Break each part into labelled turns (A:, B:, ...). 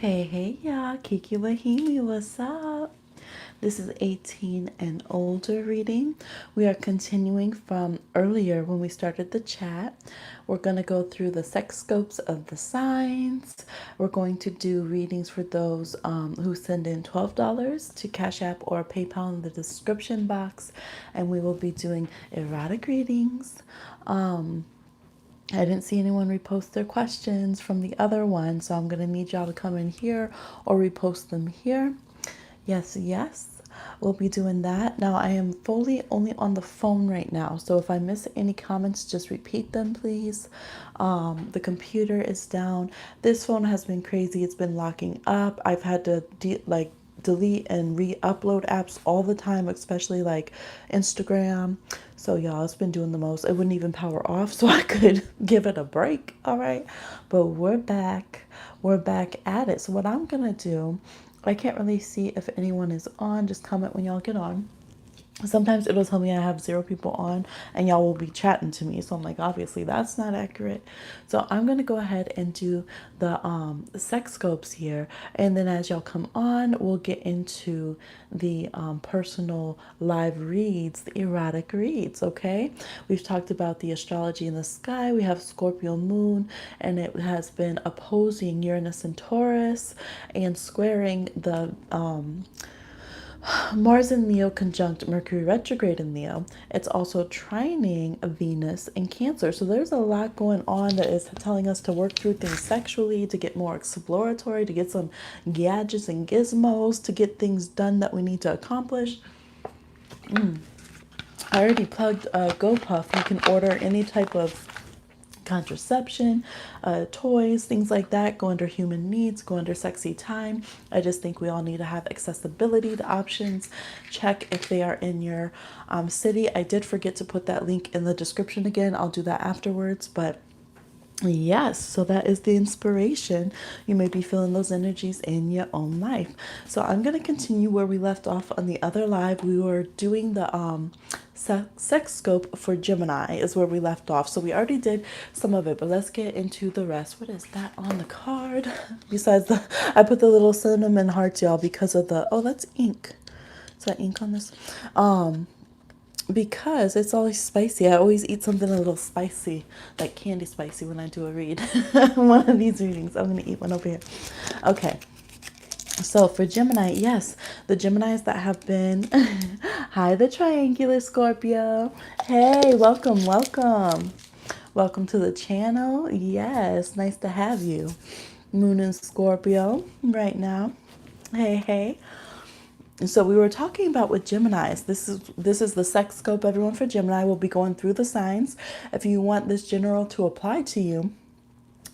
A: Hey, y'all, Kiki with Hemi, what's up? This is 18 and older reading. We are continuing from earlier when we started the chat. We're going to go through the sex scopes of the signs. We're going to do readings for those who send in $12 to Cash App or PayPal in the description box. And we will be doing erotic readings. I didn't see anyone repost their questions from the other one, so I'm going to need y'all to come in here or repost them here. Yes, yes, we'll be doing that. Now, I am fully only on the phone right now, so if I miss any comments, just repeat them, please. The computer is down. This phone has been crazy. It's been locking up. I've had to delete and re-upload apps all the time, especially like Instagram. So y'all, it's been doing the most. It wouldn't even power off so I could give it a break. All right, but we're back. We're back at it. So what I'm gonna do, I can't really see if anyone is on. Just comment when y'all get on. Sometimes it'll tell me I have 0 people on and y'all will be chatting to me. So I'm like, obviously that's not accurate. So I'm going to go ahead and do the sex scopes here. And then as y'all come on, we'll get into the personal live reads, the erotic reads. Okay. We've talked about the astrology in the sky. We have Scorpio moon and it has been opposing Uranus and Taurus and squaring the, Mars in Leo conjunct Mercury retrograde in Leo. It's also trining Venus in Cancer. So there's a lot going on that is telling us to work through things sexually, to get more exploratory, to get some gadgets and gizmos, to get things done that we need to accomplish. I already plugged GoPuff. You can order any type of contraception, toys, things like that. Go under human needs, go under sexy time. I just think we all need to have accessibility to options. Check if they are in your city. I did forget to put that link in the description again. I'll do that afterwards, but yes, so that is the inspiration. You may be feeling those energies in your own life. So I'm going to continue where we left off on the other live. We were doing the sex scope for Gemini is where we left off. So we already did some of it, but let's get into the rest. What is that on the card? Besides the, I put the little cinnamon hearts, y'all, because of the, oh, that's ink. Is that ink on this? Because it's always spicy. I always eat something a little spicy, like candy spicy when I do a read. One of these readings. I'm going to eat one over here. Okay. So for Gemini, yes, the Geminis that have been, hi, the triangular Scorpio. Hey, welcome, welcome. Welcome to the channel. Yes, nice to have you. Moon in Scorpio right now. Hey, hey. So we were talking about with Geminis. This is the sex scope, everyone, for Gemini. We'll be going through the signs. If you want this general to apply to you,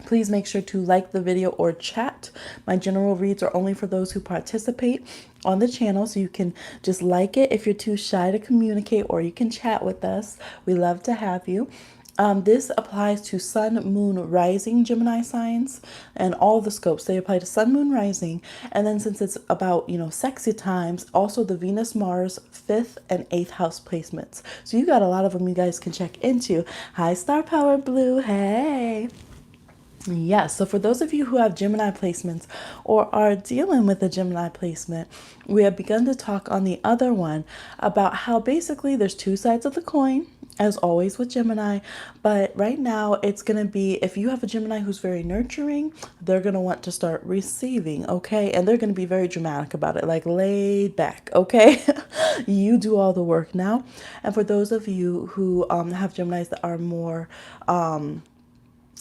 A: please make sure to like the video or chat. My general reads are only for those who participate on the channel, so you can just like it if you're too shy to communicate, or you can chat with us. We love to have you. This applies to Sun, Moon, Rising Gemini signs, and all the scopes. They apply to Sun, Moon, Rising. And then since it's about, sexy times, also the Venus, Mars, 5th and 8th house placements. So you got a lot of them you guys can check into. Hi, Star Power Blue. Hey. Yes, so for those of you who have Gemini placements or are dealing with a Gemini placement, we have begun to talk on the other one about how basically there's 2 sides of the coin, as always with Gemini. But right now it's going to be, if you have a Gemini who's very nurturing, they're going to want to start receiving, okay? And they're going to be very dramatic about it, like laid back, okay? You do all the work now. And for those of you who have Geminis that are more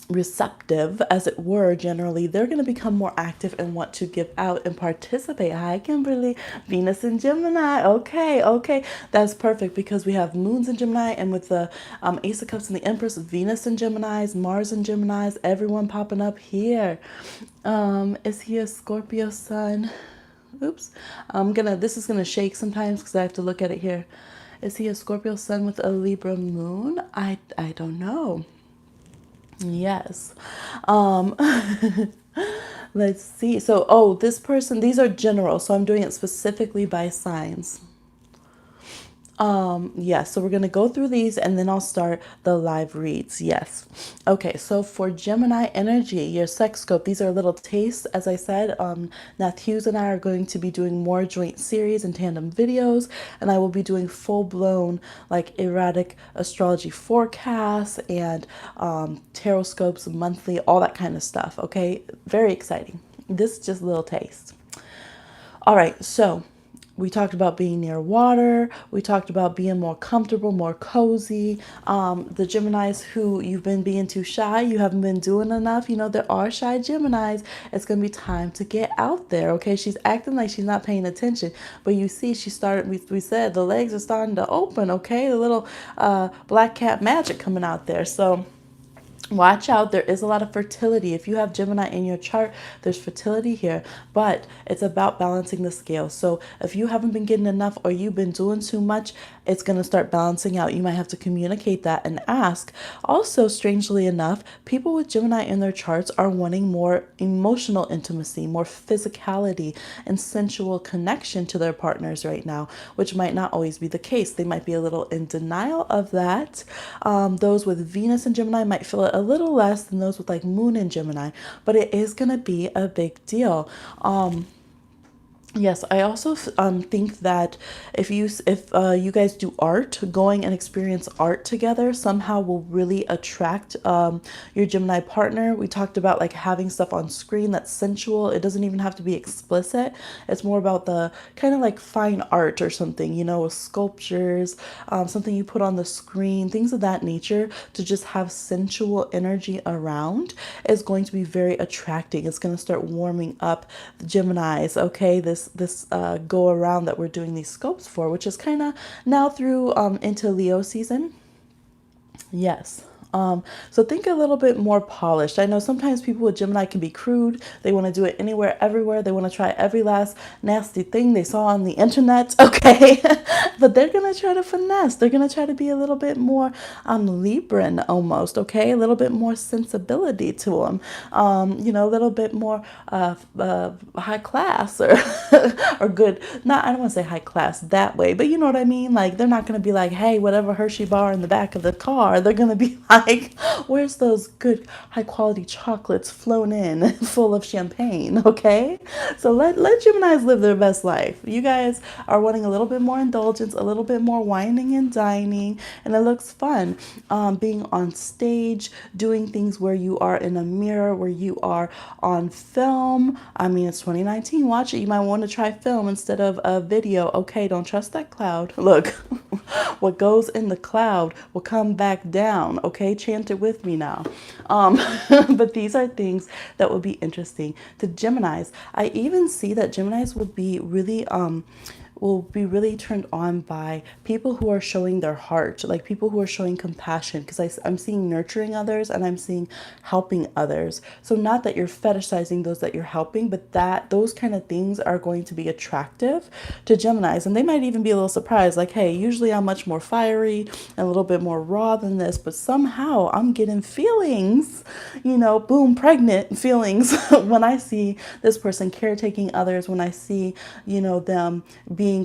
A: receptive, as it were, generally, they're going to become more active and want to give out and participate. Hi, Kimberly. Venus in Gemini. Okay, okay. That's perfect because we have moons in Gemini, and with the Ace of Cups and the Empress, Venus in Geminis, Mars in Geminis, everyone popping up here. Is he a Scorpio sun? Oops. This is gonna shake sometimes because I have to look at it here. Is he a Scorpio sun with a Libra moon? I don't know. Yes. Um, let's see. So, this person, these are general. So I'm doing it specifically by signs. Yes, so we're going to go through these and then I'll start the live reads. Yes. Okay, so for Gemini energy, your sex scope, these are little tastes. As I said, Nath Hughes and I are going to be doing more joint series and tandem videos, and I will be doing full blown like erratic astrology forecasts and tarot scopes monthly, all that kind of stuff. Okay, very exciting. This is just a little taste. All right, so we talked about being near water. We talked about being more comfortable, more cozy. The Geminis who you've been being too shy, you haven't been doing enough. You know, there are shy Geminis. It's going to be time to get out there, okay? She's acting like she's not paying attention. But you see, she started, we said the legs are starting to open, okay? The little black cat magic coming out there. So watch out. There is a lot of fertility. If you have Gemini in your chart, there's fertility here, but it's about balancing the scale. So if you haven't been getting enough or you've been doing too much, it's going to start balancing out. You might have to communicate that and ask. Also, strangely enough, people with Gemini in their charts are wanting more emotional intimacy, more physicality and sensual connection to their partners right now, which might not always be the case. They might be a little in denial of that. Those with Venus and Gemini might feel it a little less than those with like Moon and Gemini, but it is going to be a big deal. Yes, I also think that if you guys do art, going and experience art together somehow will really attract your Gemini partner. We talked about like having stuff on screen that's sensual. It doesn't even have to be explicit. It's more about the kind of like fine art or something, you know, sculptures, something you put on the screen, things of that nature, to just have sensual energy around is going to be very attracting. It's going to start warming up the Geminis, okay? This go around that we're doing these scopes for, which is kind of now through into Leo season. Yes. So think a little bit more polished. I know sometimes people with Gemini can be crude. They want to do it anywhere, everywhere. They want to try every last nasty thing they saw on the internet. Okay. But they're going to try to finesse. They're going to try to be a little bit more Libran almost. Okay. A little bit more sensibility to them. You know, a little bit more high class or, or good. Not, I don't want to say high class that way, but you know what I mean? Like they're not going to be like, hey, whatever Hershey bar in the back of the car. They're going to be like, where's those good high quality chocolates flown in full of champagne? Okay. So let Geminis live their best life. You guys are wanting a little bit more indulgence, a little bit more whining and dining, and it looks fun. Being on stage, doing things where you are in a mirror, where you are on film. I mean, it's 2019. Watch it. You might want to try film instead of a video. Okay, don't trust that cloud. Look, what goes in the cloud will come back down. Okay, chant it with me now. But these are things that would be interesting to Geminis. I even see that Geminis will be really turned on by people who are showing their heart, like people who are showing compassion, because I'm seeing nurturing others and I'm seeing helping others. So not that you're fetishizing those that you're helping, but that those kind of things are going to be attractive to Geminis. And they might even be a little surprised, like, hey, usually I'm much more fiery and a little bit more raw than this, but somehow I'm getting feelings, you know, boom, pregnant feelings when I see this person caretaking others, when I see, you know, them being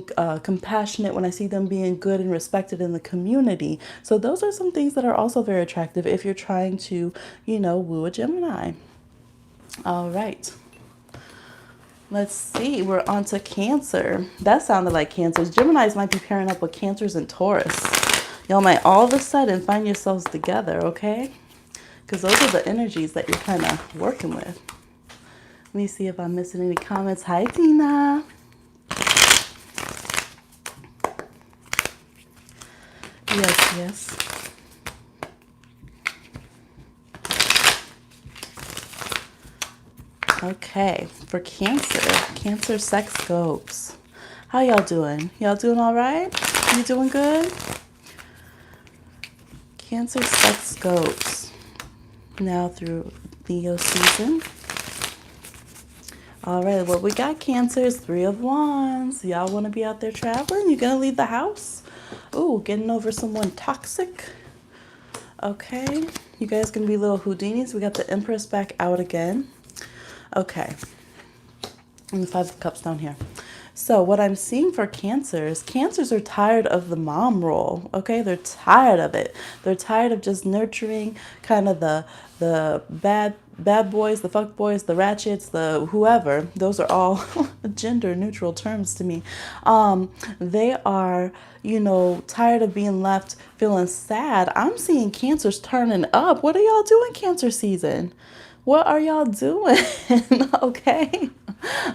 A: compassionate, when I see them being good and respected in the community. So those are some things that are also very attractive if you're trying to, you know, woo a Gemini. All right. Let's see. We're on to Cancer. That sounded like Cancers. Geminis might be pairing up with Cancers and Taurus. Y'all might all of a sudden find yourselves together, okay? Because those are the energies that you're kind of working with. Let me see if I'm missing any comments. Hi, Tina. Yes, yes. Okay, for Cancer sex scopes. How y'all doing? Y'all doing all right? You doing good? Cancer sex scopes. Now through Leo season. All right, what we got, Cancer, is 3 of Wands. Y'all want to be out there traveling? You gonna leave the house? Ooh, getting over someone toxic. Okay, you guys gonna be little Houdinis. We got the Empress back out again. Okay, and the 5 of Cups down here. So what I'm seeing for cancers are tired of the mom role. Okay, they're tired of it. They're tired of just nurturing kind of the bad boys, the fuck boys, the ratchets, the whoever. Those are all gender neutral terms to me. They are, tired of being left feeling sad. I'm seeing cancers turning up. What are y'all doing cancer season? What are y'all doing? Okay.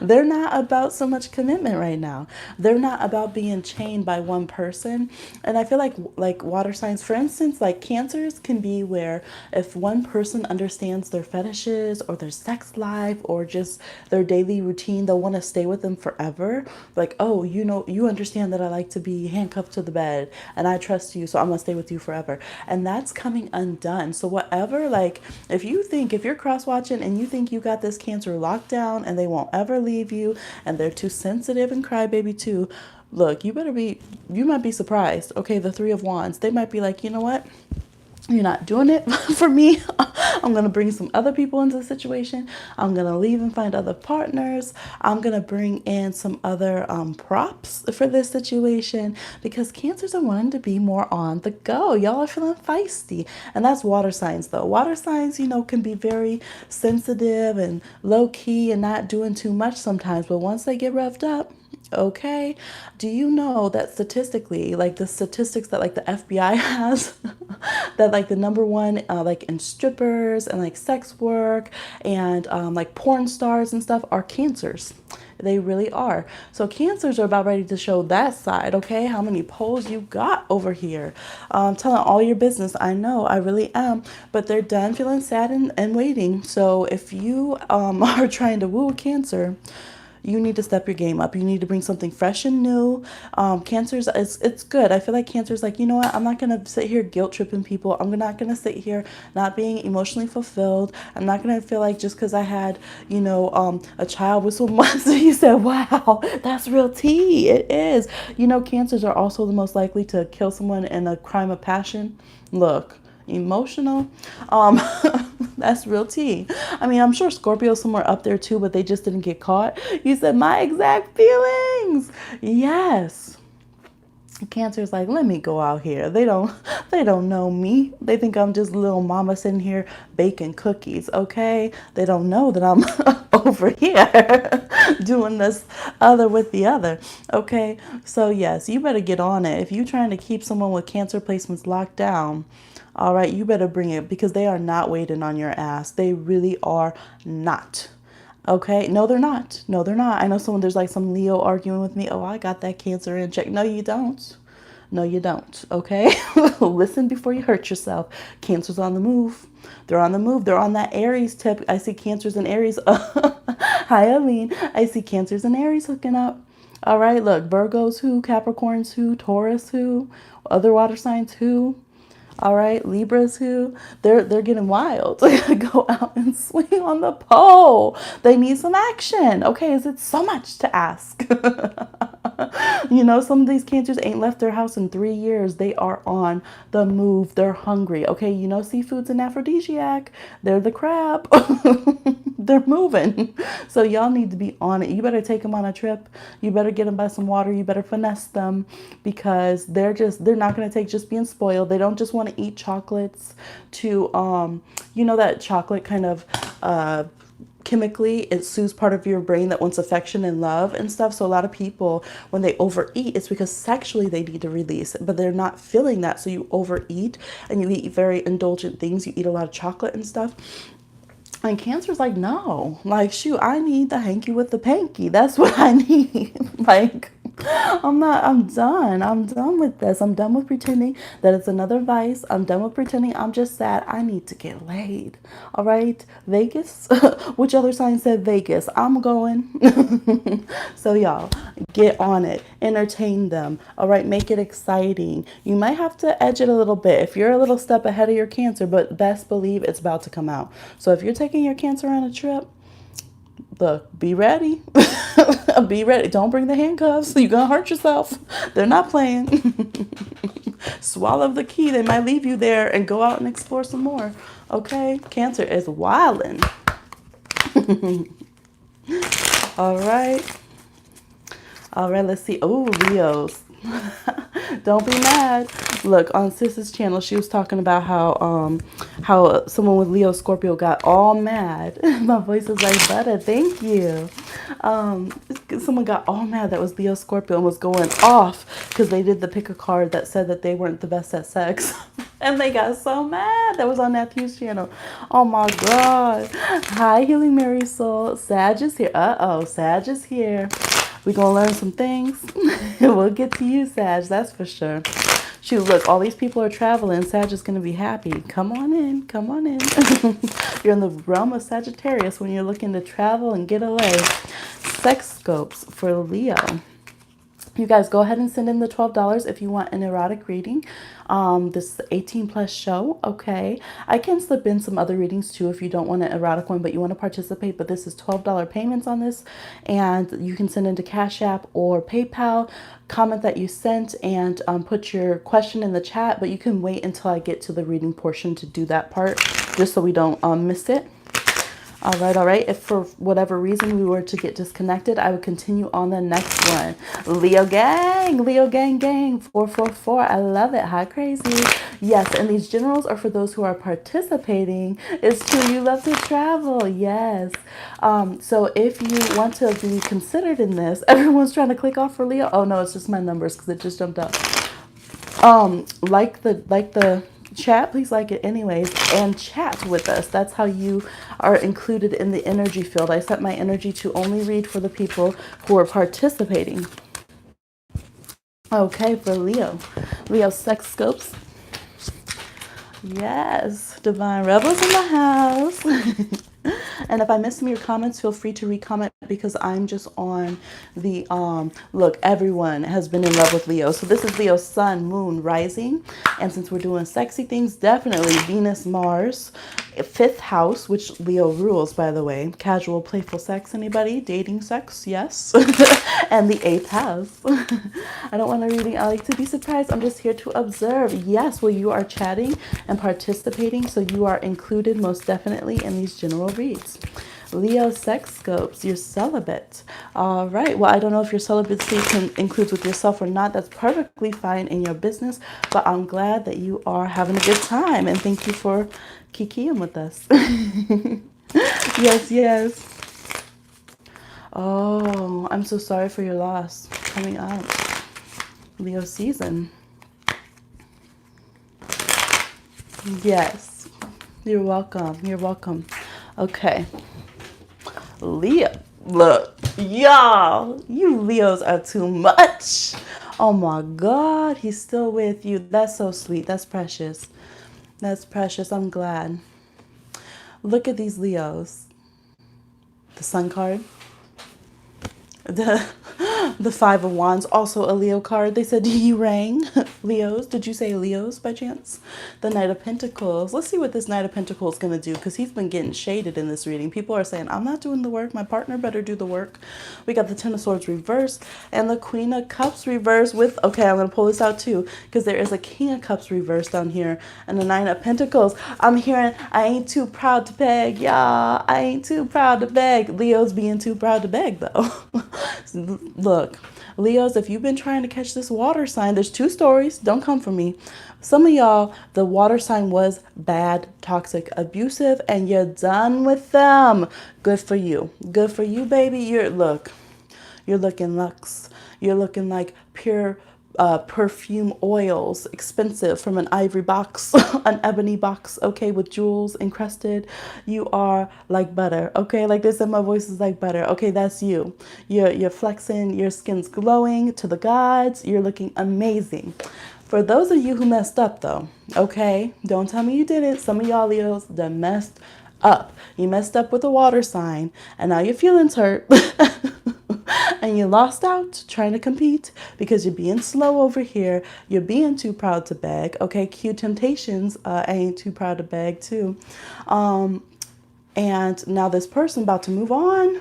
A: They're not about so much commitment right now. They're not about being chained by one person. And I feel like water signs, for instance, like cancers can be where if one person understands their fetishes or their sex life or just their daily routine, they'll want to stay with them forever. Like, oh, you understand that I like to be handcuffed to the bed and I trust you, so I'm gonna stay with you forever. And that's coming undone. So whatever, like if you're cross watching and you think you got this cancer locked down and they won't ever leave you and they're too sensitive and crybaby too, look, you might be surprised. Okay, the Three of Wands, they might be like, you know what? You're not doing it for me. I'm going to bring some other people into the situation. I'm going to leave and find other partners. I'm going to bring in some other props for this situation because cancers are wanting to be more on the go. Y'all are feeling feisty. And that's water signs, though. Water signs, can be very sensitive and low key and not doing too much sometimes. But once they get revved up, okay. Do you know that statistically, like the statistics that like the FBI has, that like the number one, like in strippers and like sex work and like porn stars and stuff are cancers. They really are. So cancers are about ready to show that side. Okay. How many poles you got over here? Telling all your business. I know, I really am, but they're done feeling sad and waiting. So if you are trying to woo a cancer, you need to step your game up. You need to bring something fresh and new. Cancers, it's good. I feel like Cancer's like, you know what? I'm not going to sit here guilt tripping people. I'm not going to sit here not being emotionally fulfilled. I'm not going to feel like just because I had, a child with someone. So you said, wow, that's real tea. It is. Cancers are also the most likely to kill someone in a crime of passion. Look. Emotional, that's real tea. I mean, I'm sure Scorpio's somewhere up there too, but they just didn't get caught. You said my exact feelings. Yes. Cancer's like, let me go out here. They don't know me. They think I'm just little mama sitting here baking cookies. Okay, they don't know that I'm over here doing this other with the other. Okay, so yes, you better get on it. If you're trying to keep someone with cancer placements locked down, all right, you better bring it because they are not waiting on your ass. They really are not. Okay. No, they're not. No, they're not. I know there's like some Leo arguing with me. Oh, I got that cancer in check. No, you don't. No, you don't. Okay. Listen before you hurt yourself. Cancer's on the move. They're on the move. They're on that Aries tip. I see cancers and Aries. Hi, Aline. I see cancers and Aries hooking up. All right. Look, Virgos who, Capricorns who, Taurus who, other water signs who. All right, Libras who they're getting wild. Go out and swing on the pole. They need some action. Okay, is it so much to ask? Some of these cancers ain't left their house in 3 years. They are on the move. They're hungry. Okay, seafood's an aphrodisiac. They're the crab. They're moving. So y'all need to be on it. You better take them on a trip. You better get them by some water. You better finesse them because they're not going to take just being spoiled. They don't just want to eat chocolates to, that chocolate kind of, chemically it soothes part of your brain that wants affection and love and stuff. So a lot of people, when they overeat, it's because sexually they need to release, but they're not feeling that. So you overeat and you eat very indulgent things. You eat a lot of chocolate and stuff. And Cancer's like, no, like, shoot, I need the hanky with the panky. That's what I need. Like, I'm done. I'm done with this. I'm done with pretending that it's another vice. I'm done with pretending I'm just sad. I need to get laid. All right. Vegas. Which other sign said Vegas? I'm going. So y'all get on it. Entertain them. All right. Make it exciting. You might have to edge it a little bit if you're a little step ahead of your Cancer, but best believe it's about to come out. So if you're taking your Cancer on a trip, look, be ready. Be ready. Don't bring the handcuffs. You're going to hurt yourself. They're not playing. Swallow the key. They might leave you there and go out and explore some more. Okay? Cancer is wildin'. All right. All right, let's see. Oh, Leos. Don't be mad. Look, on Sis's channel, she was talking about how someone with Leo Scorpio got all mad. My voice is like butter. Thank you. Someone got all mad that was Leo Scorpio and was going off because they did the pick a card that said that they weren't the best at sex. And they got so mad. That was on Matthew's channel. Oh my God. Hi, Healing Mary Soul. Sag is here. Uh-oh, Sag is here. We're going to learn some things. We'll get to you, Sag. That's for sure. Shoot, look, all these people are traveling. Sag is going to be happy. Come on in. Come on in. You're in the realm of Sagittarius when you're looking to travel and get away. Sexscopes for Leo. You guys go ahead and send in the $12 if you want an erotic reading. This is the 18 plus show. Okay. I can slip in some other readings too if you don't want an erotic one, but you want to participate. But this is $12 payments on this. And you can send into Cash App or PayPal. Comment that you sent and put your question in the chat. But you can wait until I get to the reading portion to do that part, just so we don't miss it. All right. If for whatever reason we were to get disconnected, I would continue on the next one. Leo gang, 444. I love it. Hi, crazy. Yes, and these generals are for those who are participating. It's true. You love to travel. Yes. So if you want to be considered in this, everyone's trying to click off for Leo. Oh no, it's just my numbers because it just jumped up. Like the chat, please like it anyways, and chat with us. That's how you are included in the energy field. I set my energy to only read for the people who are participating. Okay, for Leo sex scopes. Yes, Divine Rebels in the house. And if I miss some of your comments, feel free to re-comment because I'm just on the, look, everyone has been in love with Leo. So this is Leo's sun, moon, rising. And since we're doing sexy things, definitely Venus, Mars, 5th house, which Leo rules, by the way. Casual, playful sex, anybody? Dating sex? Yes. And the 8th house. I don't want a reading. I like to be surprised. I'm just here to observe. Yes, well, you are chatting and participating, so you are included most definitely in these general reads. Leo sex scopes, you're celibate. All right. Well, I don't know if your celibacy includes with yourself or not. That's perfectly fine in your business, but I'm glad that you are having a good time. And thank you for Kikiing with us. Yes. Oh, I'm so sorry for your loss coming up. Leo season. Yes. You're welcome. Okay. Leo. Look, y'all, you Leos are too much. Oh my God, he's still with you. That's so sweet. That's precious. I'm glad. Look at these Leos. The Sun card. The 5 of Wands, also a Leo card. They said you rang. Leos. Did you say Leos by chance? The Knight of Pentacles. Let's see what this Knight of Pentacles is going to do because he's been getting shaded in this reading. People are saying, I'm not doing the work. My partner better do the work. We got the 10 of Swords reversed and the Queen of Cups reversed with, okay, I'm going to pull this out too because there is a King of Cups reversed down here and the 9 of Pentacles. I'm hearing, I ain't too proud to beg, y'all. I ain't too proud to beg. Leo's being too proud to beg though. Look, Leos, if you've been trying to catch this water sign, there's 2 stories. Don't come for me. Some of y'all, the water sign was bad, toxic, abusive, and you're done with them. Good for you. Good for you, baby. You're looking luxe. You're looking like pure perfume oils, expensive from an ivory box, an ebony box, okay, with jewels encrusted. You are like butter, okay, like this, and my voice is like butter, okay, that's you. You're flexing, your skin's glowing to the gods, you're looking amazing. For those of you who messed up though, okay, don't tell me you didn't. Some of y'all Leos done messed up. You messed up with a water sign and now your feelings hurt. And you lost out trying to compete because you're being slow over here. You're being too proud to beg. Okay, cute temptations. I ain't too proud to beg too. And now this person about to move on.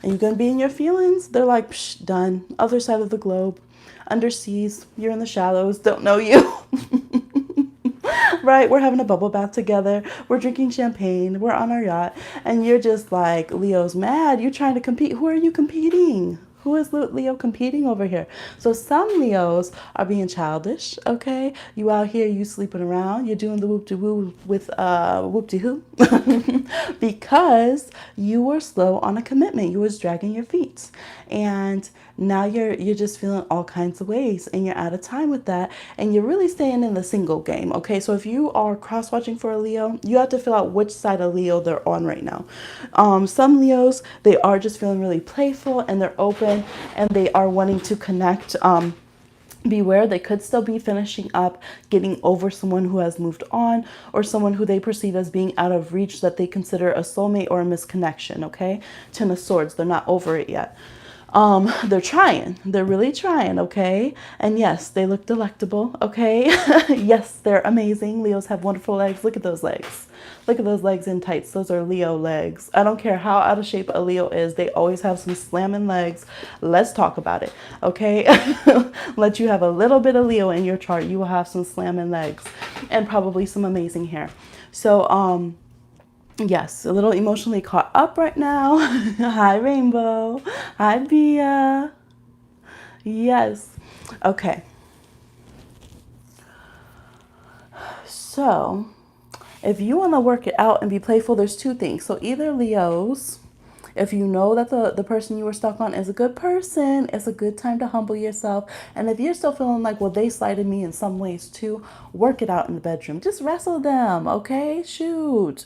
A: And you're going to be in your feelings. They're like, psh, done. Other side of the globe. Underseas. You're in the shallows. Don't know you. Right? We're having a bubble bath together. We're drinking champagne. We're on our yacht. And you're just like, Leo's mad. You're trying to compete. Who are you competing? Who is Leo competing over here? So some Leos are being childish, okay? You out here, you sleeping around, you're doing the whoop-de-woo with whoop-de-who because you were slow on a commitment. You was dragging your feet. And now you're just feeling all kinds of ways and you're out of time with that and you're really staying in the single game, okay? So if you are cross-watching for a Leo, you have to figure out which side of Leo they're on right now. Some Leos, they are just feeling really playful and they're open and they are wanting to connect. Beware, they could still be finishing up, getting over someone who has moved on or someone who they perceive as being out of reach that they consider a soulmate or a misconnection, okay? Ten of Swords, they're not over it yet. They're trying. They're really trying, okay? And yes, they look delectable, okay? Yes, they're amazing. Leos have wonderful legs. Look at those legs. Look at those legs in tights. Those are Leo legs. I don't care how out of shape a Leo is. They always have some slamming legs. Let's talk about it, okay? Let you have a little bit of Leo in your chart. You will have some slamming legs and probably some amazing hair. So, yes, a little emotionally caught up right now. Hi, Rainbow. Hi, Bia. Yes. Okay. So, if you want to work it out and be playful, there's two things. So either Leos, if you know that the person you were stuck on is a good person, it's a good time to humble yourself. And if you're still feeling like, well, they slighted me in some ways too, work it out in the bedroom. Just wrestle them, okay? Shoot.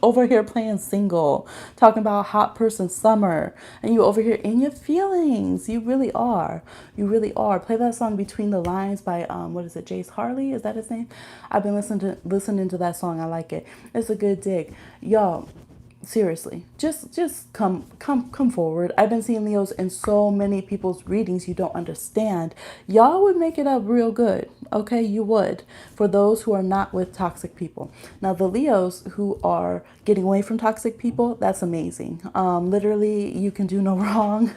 A: Over here playing single, talking about hot person summer, and you over here in your feelings. You really are. You really are. Play that song Between the Lines by what is it, Jace Harley? Is that his name? I've been listening to that song. I like it. It's a good dig. Y'all, seriously, just come forward. I've been seeing Leos in so many people's readings you don't understand. Y'all would make it up real good, okay? You would, for those who are not with toxic people. Now the Leos who are getting away from toxic people, that's amazing. Literally, you can do no wrong.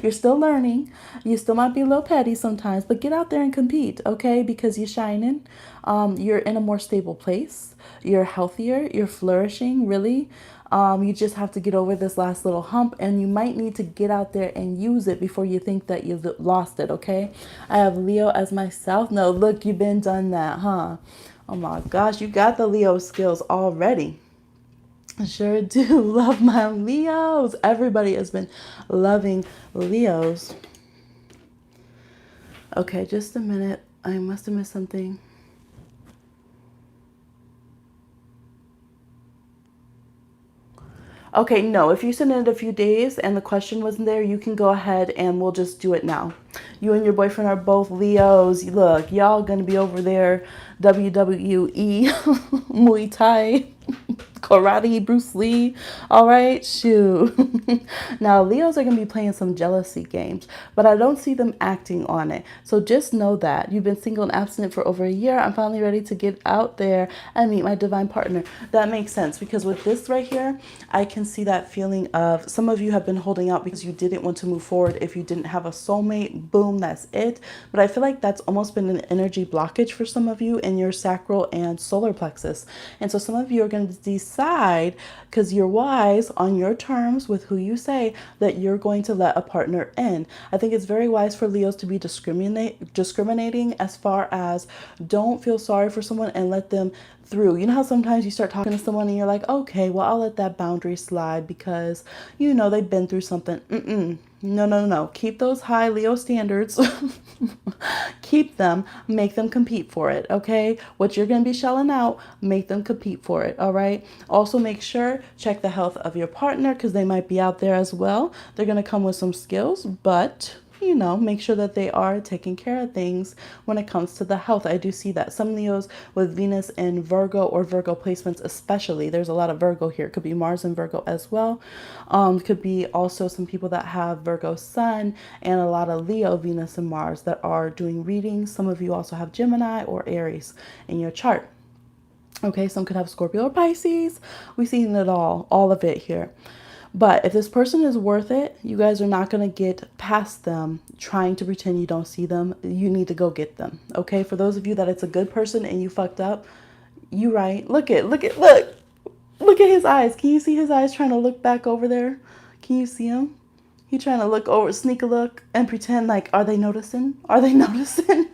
A: You're still learning. You still might be a little petty sometimes, but get out there and compete, okay? Because you're shining. You're in a more stable place. You're healthier. You're flourishing, really. You just have to get over this last little hump and you might need to get out there and use it before you think that you've lost it, okay? I have Leo as myself. No, look, you've been done that, huh? Oh my gosh, you got the Leo skills already. I sure do love my Leos. Everybody has been loving Leos. Okay, just a minute. I must have missed something. Okay, no, if you sent it a few days and the question wasn't there, you can go ahead and we'll just do it now. You and your boyfriend are both Leos. Look, y'all gonna be over there WWE, Muay Thai, karate, Bruce Lee. All right, shoot. Now, Leos are going to be playing some jealousy games, but I don't see them acting on it. So just know that you've been single and abstinent for over a year. I'm finally ready to get out there and meet my divine partner. That makes sense because with this right here, I can see that feeling of some of you have been holding out because you didn't want to move forward. If you didn't have a soulmate, boom, that's it. But I feel like that's almost been an energy blockage for some of you in your sacral and solar plexus. And so some of you are going to decide, because you're wise on your terms with who you say, that you're going to let a partner in. I think it's very wise for Leos to be discriminating as far as don't feel sorry for someone and let them through. You know how sometimes you start talking to someone and you're like, okay, well, I'll let that boundary slide because, you know, they've been through something. No. Keep those high Leo standards. Keep them. Make them compete for it, okay? What you're going to be shelling out, make them compete for it, all right? Also, make sure, check the health of your partner because they might be out there as well. They're going to come with some skills, but you know, make sure that they are taking care of things when it comes to the health. I do see that some Leos with Venus in Virgo or Virgo placements especially, there's a lot of Virgo here. It could be Mars in Virgo as well. Could be also some people that have Virgo Sun and a lot of Leo, Venus and Mars that are doing readings. Some of you also have Gemini or Aries in your chart. Okay, some could have Scorpio or Pisces. We've seen it all of it here. But if this person is worth it, you guys are not going to get past them trying to pretend you don't see them. You need to go get them. Okay. For those of you that it's a good person and you fucked up, you right. Look at his eyes. Can you see his eyes trying to look back over there? Can you see him? You trying to look over, sneak a look, and pretend like, are they noticing? Are they noticing?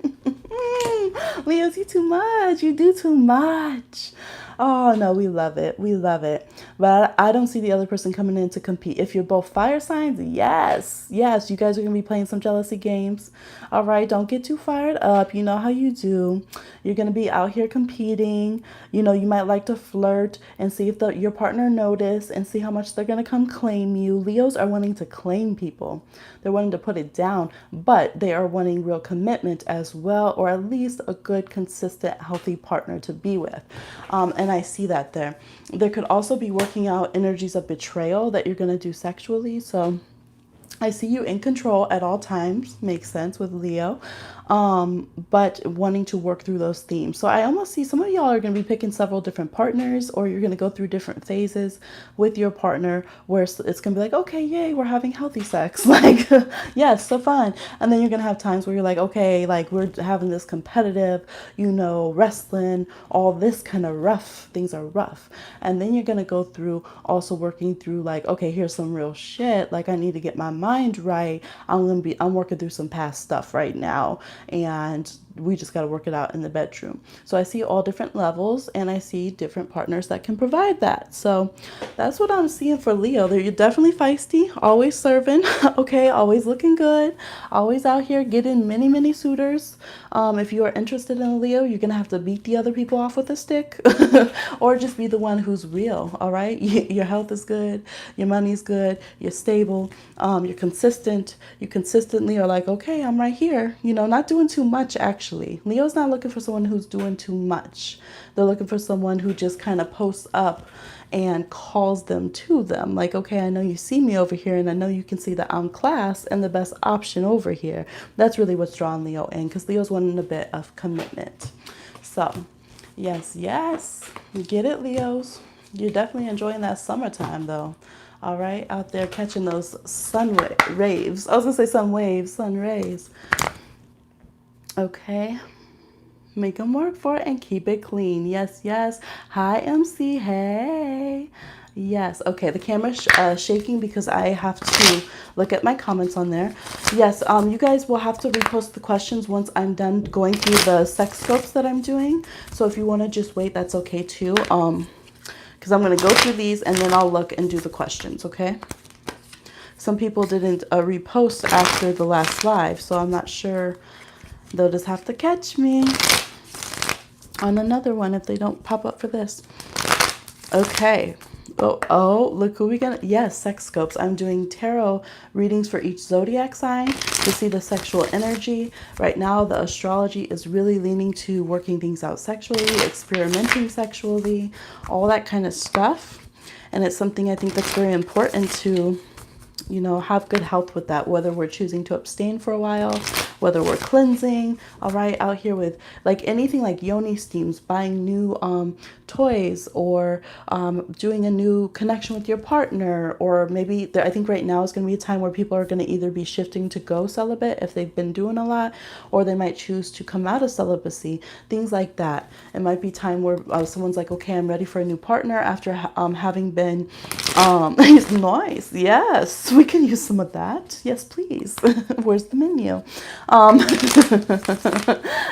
A: Leos, you too much. You do too much. Oh no, we love it. We love it. But I don't see the other person coming in to compete. If you're both fire signs, yes. Yes, you guys are going to be playing some jealousy games. All right, don't get too fired up. You know how you do. You're going to be out here competing. You know, you might like to flirt and see if your partner notice and see how much they're going to come claim you. Leos are wanting to claim people. They're wanting to put it down, but they are wanting real commitment as well, or at least a good, consistent, healthy partner to be with. And I see that there. There could also be working out energies of betrayal that you're going to do sexually. So I see you in control at all times. Makes sense with Leo. But wanting to work through those themes. So I almost see some of y'all are going to be picking several different partners, or you're going to go through different phases with your partner where it's going to be like, okay, yay, we're having healthy sex. Like, yes, so fun. And then you're going to have times where you're like, okay, like we're having this competitive, you know, wrestling, all this kind of rough, things are rough. And then you're going to go through also working through like, okay, here's some real shit. Like I need to get my mind right. I'm working through some past stuff right now. And we just got to work it out in the bedroom. So I see all different levels, and I see different partners that can provide that. So that's what I'm seeing for Leo. You're definitely feisty, always serving, okay, always looking good, always out here getting many, many suitors. If you are interested in a Leo, you're going to have to beat the other people off with a stick or just be the one who's real, all right? Your health is good, your money's good, you're stable, you're consistent. You consistently are like, okay, I'm right here, you know, not doing too much actually. Leo's not looking for someone who's doing too much. They're looking for someone who just kind of posts up and calls them to them. Like, okay, I know you see me over here, and I know you can see that I'm class and the best option over here. That's really what's drawing Leo in, because Leo's wanting a bit of commitment. So, yes, yes. You get it, Leos. You're definitely enjoying that summertime, though. All right, out there catching those sun rays. I was going to say sun waves, sun rays. Okay, make them work for it and keep it clean. Yes, yes. Hi, MC. Hey. Yes. Okay, the camera's shaking because I have to look at my comments on there. Yes, you guys will have to repost the questions once I'm done going through the sex scopes that I'm doing. So if you want to just wait, that's okay too. Because I'm going to go through these and then I'll look and do the questions, okay? Some people didn't repost after the last live, so I'm not sure. They'll just have to catch me on another one if they don't pop up for this. Okay. Oh, look who we got. Yes, sex scopes. I'm doing tarot readings for each zodiac sign to see the sexual energy. Right now, the astrology is really leaning to working things out sexually, experimenting sexually, all that kind of stuff. And it's something I think that's very important to, you know, have good health with that, whether we're choosing to abstain for a while, whether we're cleansing, all right, out here with like anything like yoni steams, buying new toys, or doing a new connection with your partner, or maybe I think right now is going to be a time where people are going to either be shifting to go celibate if they've been doing a lot, or they might choose to come out of celibacy, things like that. It might be time where someone's like, okay, I'm ready for a new partner after having been nice. Yes, we can use some of that. Yes, please. Where's the menu?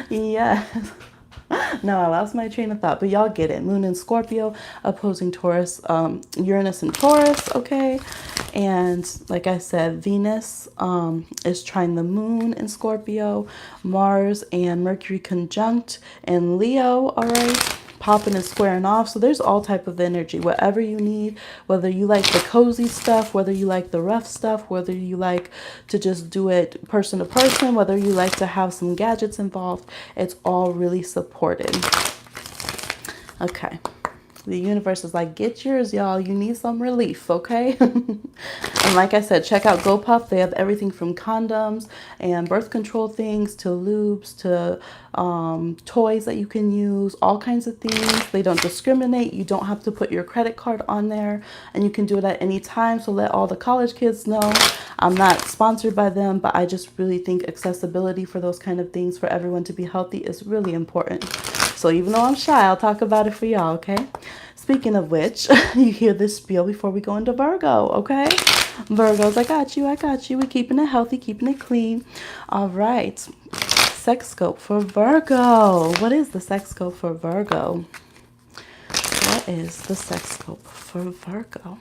A: Yeah. No, I lost my train of thought, but y'all get it. Moon in Scorpio, opposing Taurus, Uranus and Taurus, okay? And like I said, Venus is trine the moon in Scorpio, Mars and Mercury conjunct in Leo, all right? Popping and squaring off. So there's all type of energy, whatever you need, whether you like the cozy stuff, whether you like the rough stuff, whether you like to just do it person to person, whether you like to have some gadgets involved, it's all really supported. Okay. The universe is like, get yours, y'all. You need some relief, okay? And like I said, check out GoPuff. They have everything from condoms and birth control things to lubes to toys that you can use, all kinds of things. They don't discriminate. You don't have to put your credit card on there, and you can do it at any time. So let all the college kids know. I'm not sponsored by them, but I just really think accessibility for those kind of things for everyone to be healthy is really important. So even though I'm shy, I'll talk about it for y'all, okay? Speaking of which, you hear this spiel before we go into Virgo, okay? Virgos, I got you. I got you. We're keeping it healthy, keeping it clean. All right. Sex scope for Virgo. What is the sex scope for Virgo? What is the sex scope for Virgo?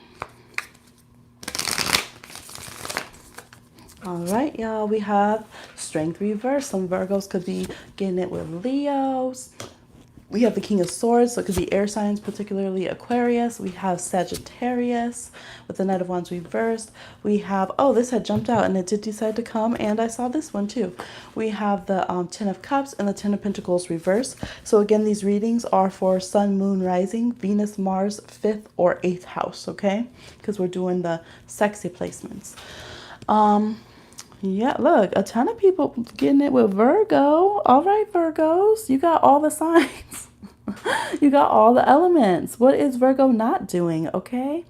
A: All right, y'all. We have strength reverse. Some Virgos could be getting it with Leos. We have the King of Swords, so it could be air signs, particularly Aquarius. We have Sagittarius with the Knight of Wands reversed. We have, oh, this had jumped out and it did decide to come, and I saw this one too. We have the Ten of Cups and the Ten of Pentacles reversed. So again, these readings are for Sun, Moon, Rising, Venus, Mars, 5th or 8th house, okay? Because we're doing the sexy placements. Yeah, look, a ton of people getting it with Virgo. All right, Virgos, you got all the signs. You got all the elements. What is Virgo not doing? Okay.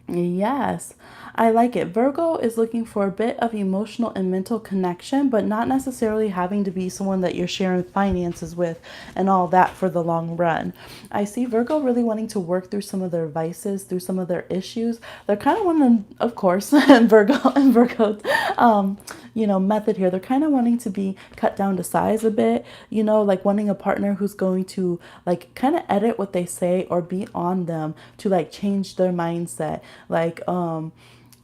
A: Yes, I like it. Virgo is looking for a bit of emotional and mental connection, but not necessarily having to be someone that you're sharing finances with and all that for the long run. I see Virgo really wanting to work through some of their vices, through some of their issues. They're kind of wanting, of course, and Virgo, method here. They're kind of wanting to be cut down to size a bit, like wanting a partner who's going to like kind of edit what they say or be on them to like change their mindset. Like,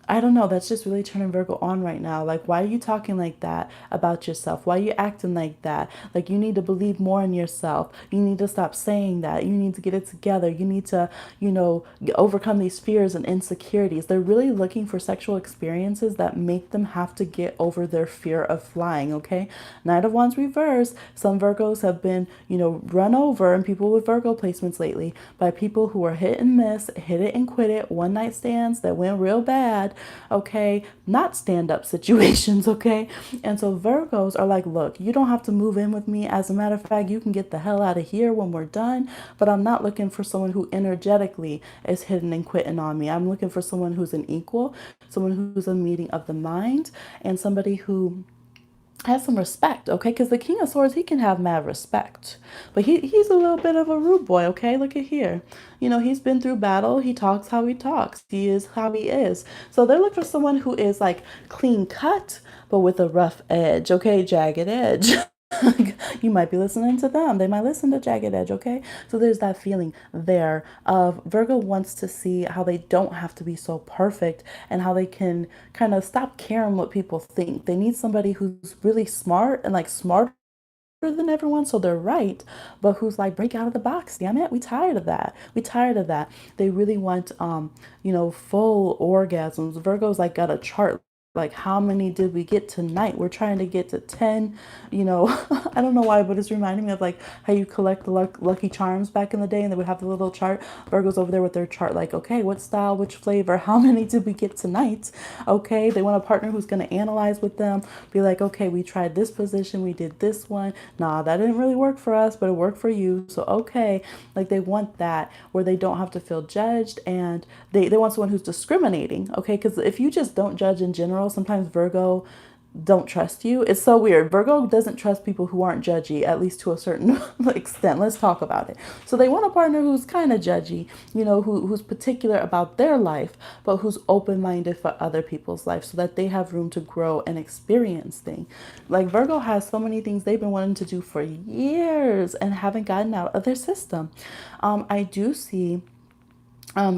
A: I don't know. That's just really turning Virgo on right now. Like, why are you talking like that about yourself? Why are you acting like that? Like, you need to believe more in yourself. You need to stop saying that. You need to get it together. You need to, overcome these fears and insecurities. They're really looking for sexual experiences that make them have to get over their fear of flying, okay? Knight of Wands reverse. Some Virgos have been, run over, and people with Virgo placements lately, by people who are hit and miss, hit it and quit it, one night stands that went real bad, okay? Not stand-up situations, okay? And so Virgos are like, look, you don't have to move in with me. As a matter of fact, you can get the hell out of here when we're done, but I'm not looking for someone who energetically is hitting and quitting on me. I'm looking for someone who's an equal, someone who's a meeting of the mind, and somebody who has some respect, okay? Because the King of Swords, he can have mad respect, but he's a little bit of a rude boy, okay? Look at here. He's been through battle. He talks how he talks. He is how he is. So they're looking for someone who is like clean cut, but with a rough edge, okay? Jagged edge. You might be listening to them. They might listen to Jagged Edge, okay? So there's that feeling there of Virgo wants to see how they don't have to be so perfect and how they can kind of stop caring what people think. They need somebody who's really smart and like smarter than everyone, so they're right, but who's like, break out of the box, damn it. We tired of that. We tired of that. They really want full orgasms. Virgo's like got a chart, like, how many did we get tonight? We're trying to get to 10, I don't know why, but it's reminding me of like how you collect the Lucky Charms back in the day and they would have the little chart. Virgo's over there with their chart, like, okay, what style, which flavor, how many did we get tonight? Okay, they want a partner who's going to analyze with them, be like, okay, we tried this position, we did this one. Nah, that didn't really work for us, but it worked for you. So, okay, like they want that where they don't have to feel judged, and they want someone who's discriminating, okay? Because if you just don't judge in general, sometimes Virgo don't trust you. It's so weird. Virgo doesn't trust people who aren't judgy, at least to a certain extent. Let's talk about it. So they want a partner who's kind of judgy, who's particular about their life, but who's open-minded for other people's life so that they have room to grow and experience things. Like Virgo has so many things they've been wanting to do for years and haven't gotten out of their system. I do see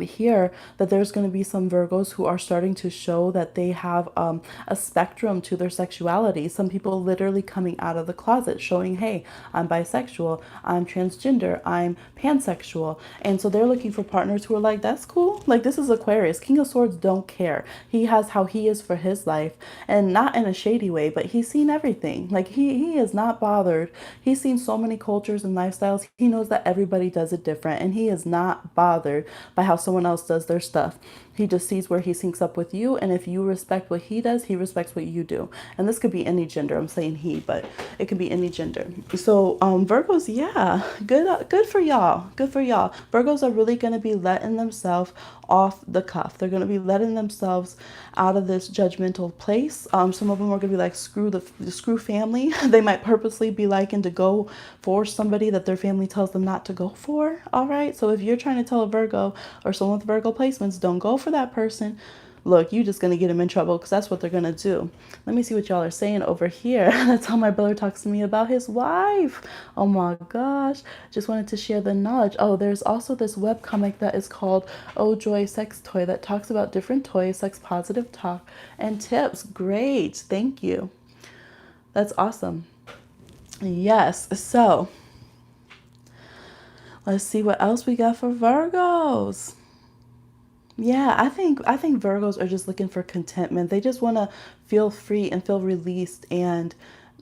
A: here that there's going to be some Virgos who are starting to show that they have a spectrum to their sexuality. Some people literally coming out of the closet showing, hey, I'm bisexual, I'm transgender, I'm pansexual. And so they're looking for partners who are like, that's cool. Like, this is Aquarius. King of Swords don't care. He has how he is for his life, and not in a shady way, but he's seen everything. Like he is not bothered. He's seen so many cultures and lifestyles. He knows that everybody does it different, and he is not bothered by how someone else does their stuff. He just sees where he syncs up with you, and if you respect what he does, he respects what you do. And this could be any gender. I'm saying he, but it could be any gender. So Virgos, yeah, good for y'all. Good for y'all. Virgos are really going to be letting themselves off the cuff. They're going to be letting themselves out of this judgmental place. Some of them are going to be like, screw the screw family. They might purposely be liking to go for somebody that their family tells them not to go for. All right. So if you're trying to tell a Virgo or someone with Virgo placements, don't go for that person. Look, you just gonna get them in trouble because that's what they're gonna do. Let me see what y'all are saying over here. That's how my brother talks to me about his wife. Oh my gosh. Just wanted to share the knowledge. Oh, there's also this webcomic that is called Oh Joy Sex Toy that talks about different toys, sex positive talk, and tips. Great. Thank you. That's awesome. Yes. So let's see what else we got for Virgos. Yeah, I think Virgos are just looking for contentment. They just want to feel free and feel released and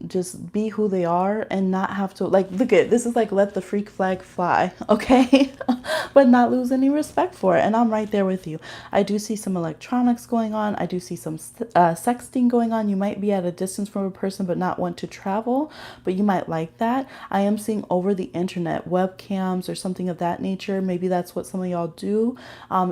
A: just be who they are and not have to, like, look at this is like let the freak flag fly, okay? But not lose any respect for it. And I'm right there with you. I do see some electronics going on. I do see some sexting going on. You might be at a distance from a person but not want to travel, but you might like that. I am seeing over the internet webcams or something of that nature. Maybe that's what some of y'all do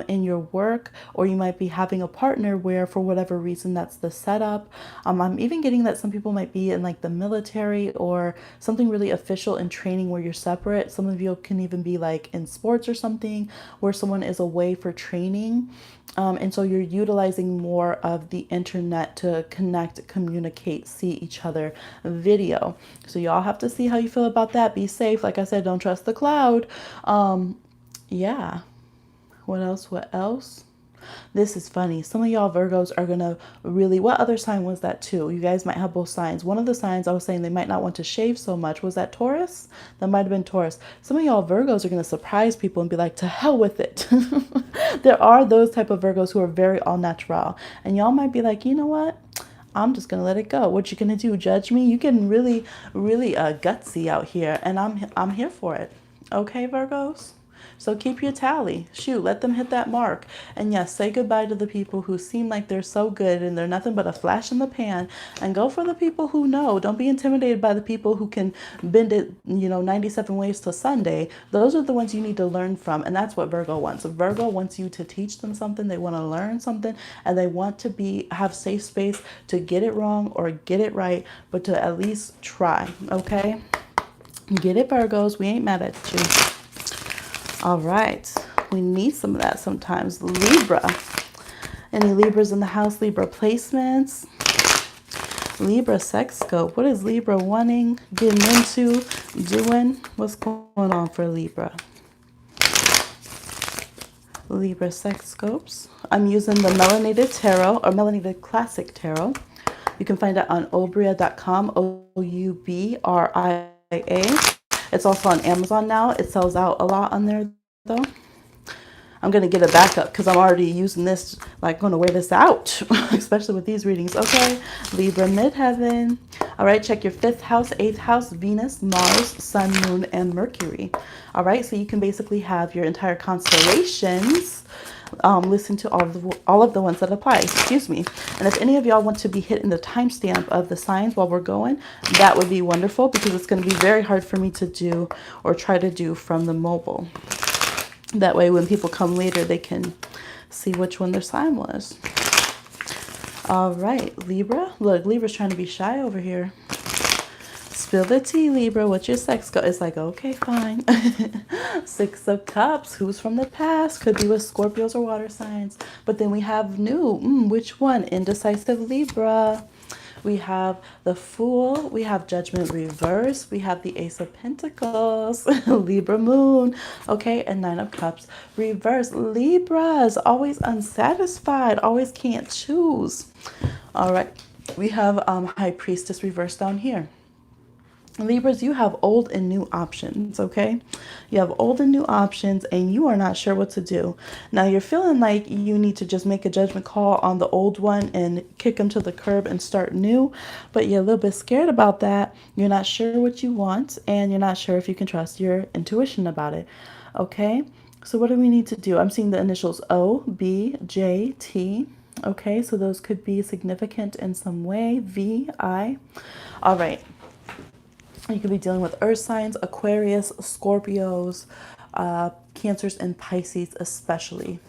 A: in your work, or you might be having a partner where for whatever reason that's the setup. I'm even getting that some people might be in like the military or something really official in training where you're separate. Some of you can even be like in sports or something where someone is away for training. And so you're utilizing more of the internet to connect, communicate, see each other video. So y'all have to see how you feel about that. Be safe. Like I said, don't trust the cloud. Yeah. What else? What else? This is funny. Some of y'all Virgos are going to really, what other sign was that too? You guys might have both signs. One of the signs I was saying they might not want to shave so much. Was that Taurus? That might have been Taurus. Some of y'all Virgos are going to surprise people and be like, to hell with it. There are those type of Virgos who are very all natural. And y'all might be like, you know what? I'm just gonna let it go. What you gonna do? Judge me? You getting really, really gutsy out here, and I'm here for it. Okay, Virgos. So keep your tally. Shoot, let them hit that mark. And yes, say goodbye to the people who seem like they're so good and they're nothing but a flash in the pan. And go for the people who know. Don't be intimidated by the people who can bend it, 97 ways to Sunday. Those are the ones you need to learn from. And that's what Virgo wants. Virgo wants you to teach them something. They want to learn something. And they want to have safe space to get it wrong or get it right, but to at least try. Okay? Get it, Virgos. We ain't mad at you. All right, we need some of that sometimes. Libra. Any Libras in the house? Libra placements. Libra Sexscope. What is Libra wanting, getting into, doing? What's going on for Libra? Libra Sexscopes. I'm using the Melanated Tarot or Melanated Classic Tarot. You can find it on obria.com, OUBRIA. It's also on Amazon now. It sells out a lot on there, though. I'm going to get a backup because I'm already using this, like going to wear this out, especially with these readings. Okay, Libra midheaven. All right, check your 5th house, 8th house, Venus, Mars, Sun, Moon, and Mercury. All right, so you can basically have your entire constellations. Listen to all of the ones that apply, excuse me. And if any of y'all want to be hitting the timestamp of the signs while we're going, that would be wonderful because it's going to be very hard for me to do or try to do from the mobile. That way when people come later, they can see which one their sign was. All right, Libra. Look, Libra's trying to be shy over here. Spill the tea, Libra. What's your sex go? It's like, okay, fine. 6 of Cups. Who's from the past? Could be with Scorpios or water signs. But then we have new. Which one? Indecisive Libra. We have the Fool. We have Judgment reverse. We have the Ace of Pentacles. Libra Moon. Okay, and 9 of Cups reverse. Libras, always unsatisfied. Always can't choose. All right. We have High Priestess reverse down here. Libras, you have old and new options, okay? You have old and new options and you are not sure what to do. Now you're feeling like you need to just make a judgment call on the old one and kick them to the curb and start new, but you're a little bit scared about that. You're not sure what you want and you're not sure if you can trust your intuition about it, okay? So what do we need to do? I'm seeing the initials O, B, J, T. Okay, so those could be significant in some way. V, I. All right. You could be dealing with earth signs, Aquarius, Scorpios, Cancers, and Pisces especially.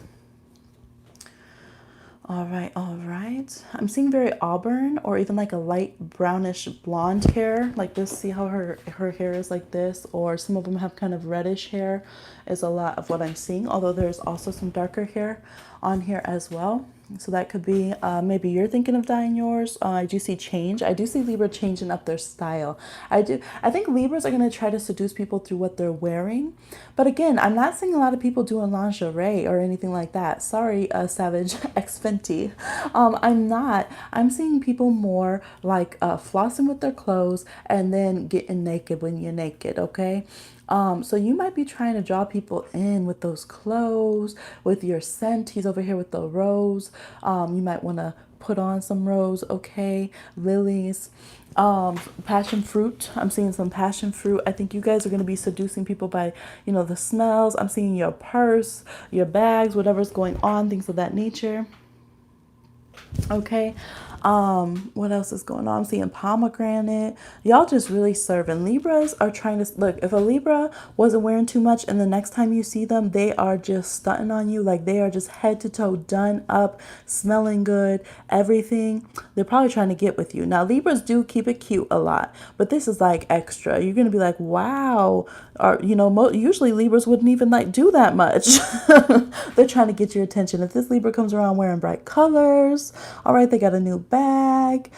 A: All right, all right. I'm seeing very auburn or even like a light brownish blonde hair like this. See how her hair is like this, or some of them have kind of reddish hair is a lot of what I'm seeing, although there's also some darker hair on here as well. So that could be maybe you're thinking of dyeing yours. I do see change. I do see Libra changing up their style. I think Libras are going to try to seduce people through what they're wearing. But again, I'm not seeing a lot of people doing lingerie or anything like that. Sorry, Savage X Fenty. I'm not. I'm seeing people more like flossing with their clothes and then getting naked when you're naked, okay? So you might be trying to draw people in with those clothes, with your scent. He's over here with the rose. You might want to put on some rose, okay? Lilies, passion fruit. I'm seeing some passion fruit. I think you guys are going to be seducing people by, the smells. I'm seeing your purse, your bags, whatever's going on, things of that nature. Okay. What else is going on? I'm seeing pomegranate. Y'all just really serving. Libras are trying to look. If a Libra wasn't wearing too much and the next time you see them, they are just stunting on you. Like they are just head to toe done up, smelling good, everything. They're probably trying to get with you. Now, Libras do keep it cute a lot, but this is like extra. You're going to be like, wow. Or, usually Libras wouldn't even like do that much. They're trying to get your attention. If this Libra comes around wearing bright colors, all right, they got a new bag.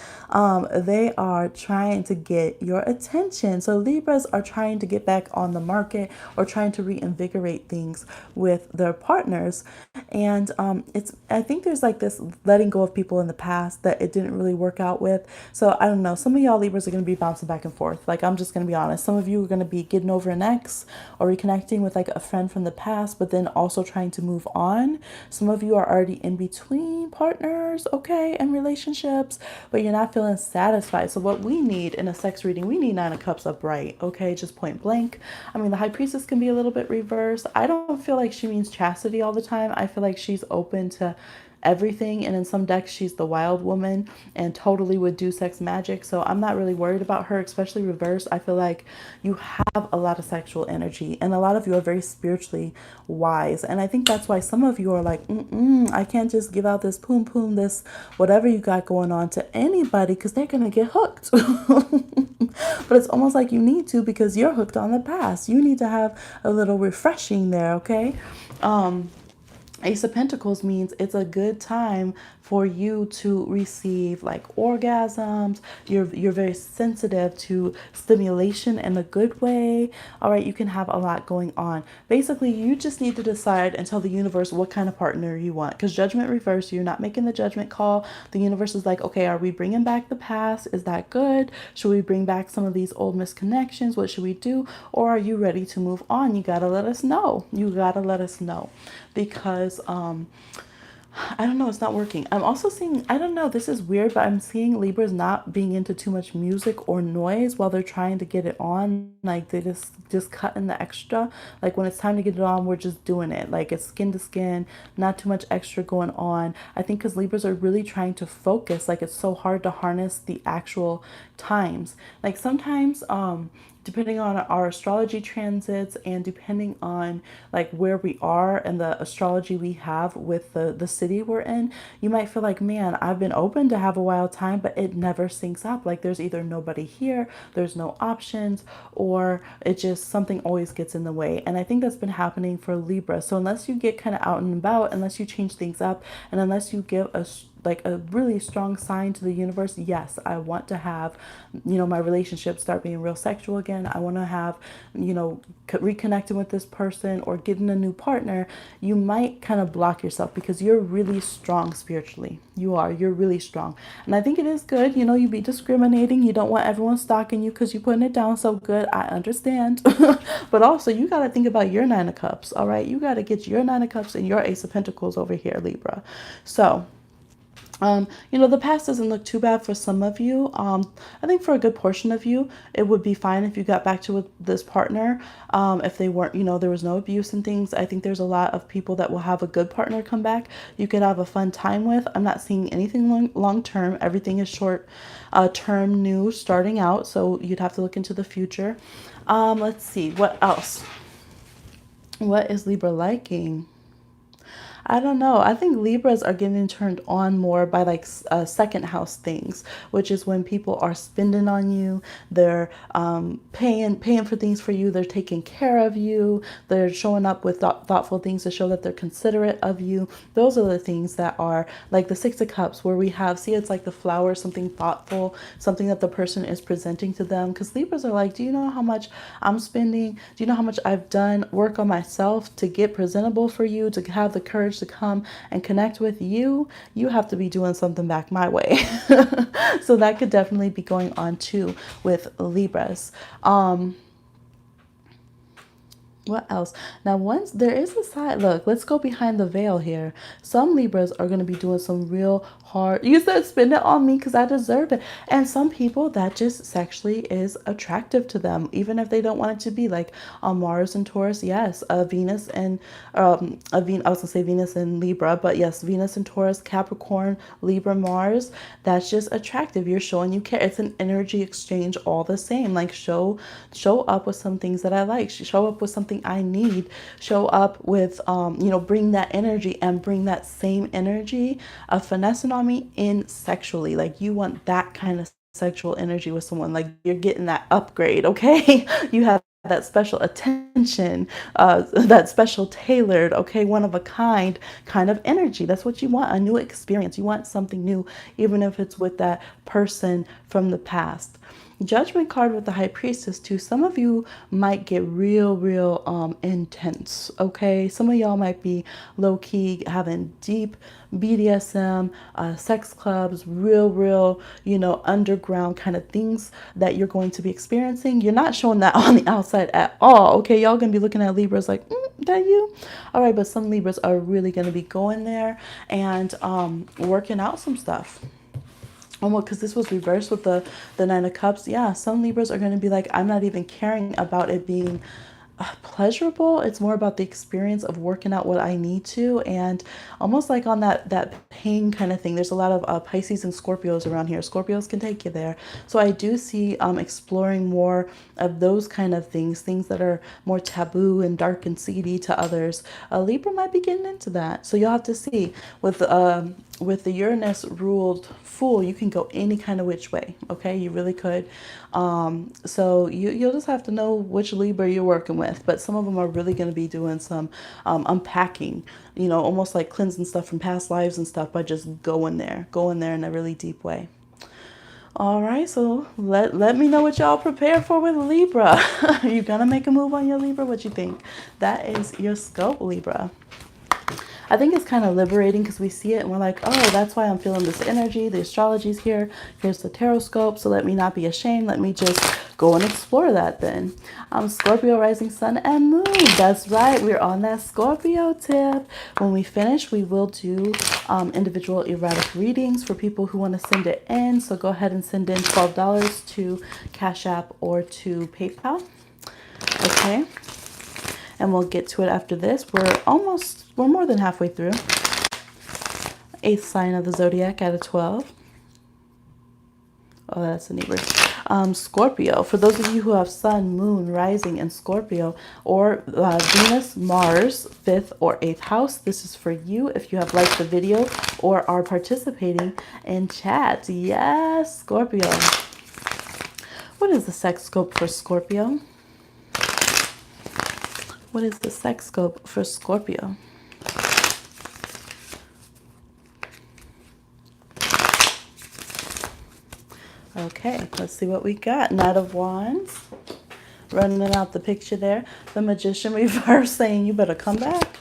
A: They are trying to get your attention. So Libras are trying to get back on the market or trying to reinvigorate things with their partners. And I think there's like this letting go of people in the past that it didn't really work out with. So I don't know. Some of y'all Libras are going to be bouncing back and forth. Like I'm just going to be honest. Some of you are going to be getting over an ex or reconnecting with like a friend from the past, but then also trying to move on. Some of you are already in between partners, okay, and relationships, but you're not feeling satisfied. So what we need in a sex reading, we need 9 of Cups upright, okay, just point blank. I mean, the High Priestess can be a little bit reversed. I don't feel like she means chastity all the time. I feel like she's open to everything, and in some decks she's the wild woman and totally would do sex magic, so I'm not really worried about her, especially reversed. I feel like you have a lot of sexual energy and a lot of you are very spiritually wise, and I think that's why some of you are like, I can't just give out this poom poom, this whatever you got going on to anybody because they're gonna get hooked. But it's almost like you need to, because you're hooked on the past. You need to have a little refreshing there, okay? Ace of Pentacles means it's a good time for you to receive like orgasms. You're very sensitive to stimulation in a good way. All right, you can have a lot going on. Basically, you just need to decide and tell the universe what kind of partner you want. Because Judgment reversed, you're not making the judgment call. The universe is like, okay, are we bringing back the past? Is that good? Should we bring back some of these old misconnections? What should we do? Or are you ready to move on? You gotta let us know. You gotta let us know, because I don't know, it's not working. I'm also seeing, I don't know, this is weird, but I'm seeing Libras not being into too much music or noise while they're trying to get it on. Like they just cut in the extra. Like when it's time to get it on, we're just doing it. Like it's skin to skin, not too much extra going on. I think because Libras are really trying to focus. Like it's so hard to harness the actual times. Like sometimes, depending on our astrology transits and depending on like where we are and the astrology we have with the city we're in, you might feel like, man, I've been open to have a wild time, but it never syncs up. Like there's either nobody here, there's no options, or it just something always gets in the way. And I think that's been happening for Libra. So unless you get kind of out and about, unless you change things up, and unless you give a really strong sign to the universe, yes, I want to have, my relationship start being real sexual again. I want to have, reconnecting with this person or getting a new partner. You might kind of block yourself because you're really strong spiritually. You're really strong. And I think it is good. You be discriminating. You don't want everyone stalking you because you're putting it down so good. I understand. But also you got to think about your 9 of Cups. All right. You got to get your 9 of Cups and your Ace of Pentacles over here, Libra. So, the past doesn't look too bad for some of you. I think for a good portion of you, it would be fine if you got back to with this partner. If they weren't, there was no abuse and things. I think there's a lot of people that will have a good partner come back. You could have a fun time with. I'm not seeing anything long term. Everything is short term, new, starting out. So you'd have to look into the future. Let's see what else. What is Libra liking? I don't know. I think Libras are getting turned on more by like second house things, which is when people are spending on you. They're paying for things for you. They're taking care of you. They're showing up with thoughtful things to show that they're considerate of you. Those are the things that are like the Six of Cups, where we have, see, it's like the flower, something thoughtful, something that the person is presenting to them. Because Libras are like, do you know how much I'm spending? Do you know how much I've done work on myself to get presentable for you, to have the courage to come and connect with you? You have to be doing something back my way. So that could definitely be going on too with Libras. What else? Now, once there is a side look, let's go behind the veil here. Some Libras are going to be doing some real hard. You said spend it on me because I deserve it. And some people, that just sexually is attractive to them, even if they don't want it to be, like on Mars and Taurus. Yes, Venus and I was gonna say Venus and Libra, but yes, Venus and Taurus, Capricorn, Libra, Mars. That's just attractive. You're showing you care. It's an energy exchange all the same. Like show up with some things that I like. Show up with something I need. Show up with bring that energy and bring that same energy of finessing on me in sexually. Like you want that kind of sexual energy with someone. Like you're getting that upgrade, okay? You have that special attention, that special tailored, okay, one of a kind of energy. That's what you want, a new experience. You want something new, even if it's with that person from the past. Judgment card with the High Priestess too. Some of you might get real intense, okay? Some of y'all might be low-key having deep BDSM, sex clubs, real, underground kind of things that you're going to be experiencing. You're not showing that on the outside at all, okay? Y'all gonna be looking at Libras like, that you? All right, but some Libras are really gonna be going there and working out some stuff. Almost, because this was reversed with the Nine of Cups. Yeah, some Libras are going to be like, I'm not even caring about it being pleasurable. It's more about the experience of working out what I need to, and almost like on that pain kind of thing. There's a lot of Pisces and Scorpios around here. Scorpios can take you there. So I do see exploring more of those kind of things that are more taboo and dark and seedy to others. A Libra might be getting into that. So you'll have to see with the Uranus ruled Fool, you can go any kind of which way. Okay, you really could. So you'll just have to know which Libra you're working with. But some of them are really going to be doing some unpacking, almost like cleansing stuff from past lives and stuff by just going there in a really deep way. All right, so let me know what y'all prepared for with Libra. Are you gonna make a move on your Libra? What you think? That is your scope, Libra. I think it's kind of liberating because we see it and we're like, oh, that's why I'm feeling this energy. The astrology's here. Here's the tarot scope. So let me not be ashamed. Let me just go and explore that then. Scorpio, rising sun and moon. That's right. We're on that Scorpio tip. When we finish, we will do individual erratic readings for people who want to send it in. So go ahead and send in $12 to Cash App or to PayPal. Okay. And we'll get to it after this. We're more than halfway through. 8th sign of the Zodiac out of 12. Oh, that's the neighbor. Scorpio. For those of you who have Sun, Moon, Rising, and Scorpio, or Venus, Mars, 5th or 8th house, this is for you if you have liked the video or are participating in chat. Yes, Scorpio. What is the sex scope for Scorpio? What is the sex scope for Scorpio? Okay, let's see what we got. Knight of Wands. Running out the picture there. The Magician reverse saying you better come back.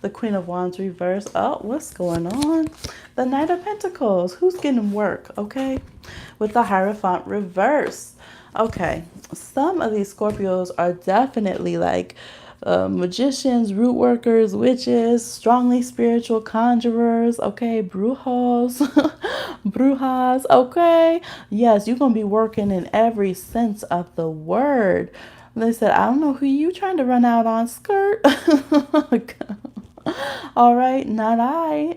A: The Queen of Wands reverse. Oh, what's going on? The Knight of Pentacles. Who's getting work? Okay. With the Hierophant reverse. Okay. Some of these Scorpios are definitely like magicians, root workers, witches, strongly spiritual conjurers, okay, brujos, brujas, okay. Yes, you're going to be working in every sense of the word. They said, I don't know who you trying to run out on, skirt. All right, not I,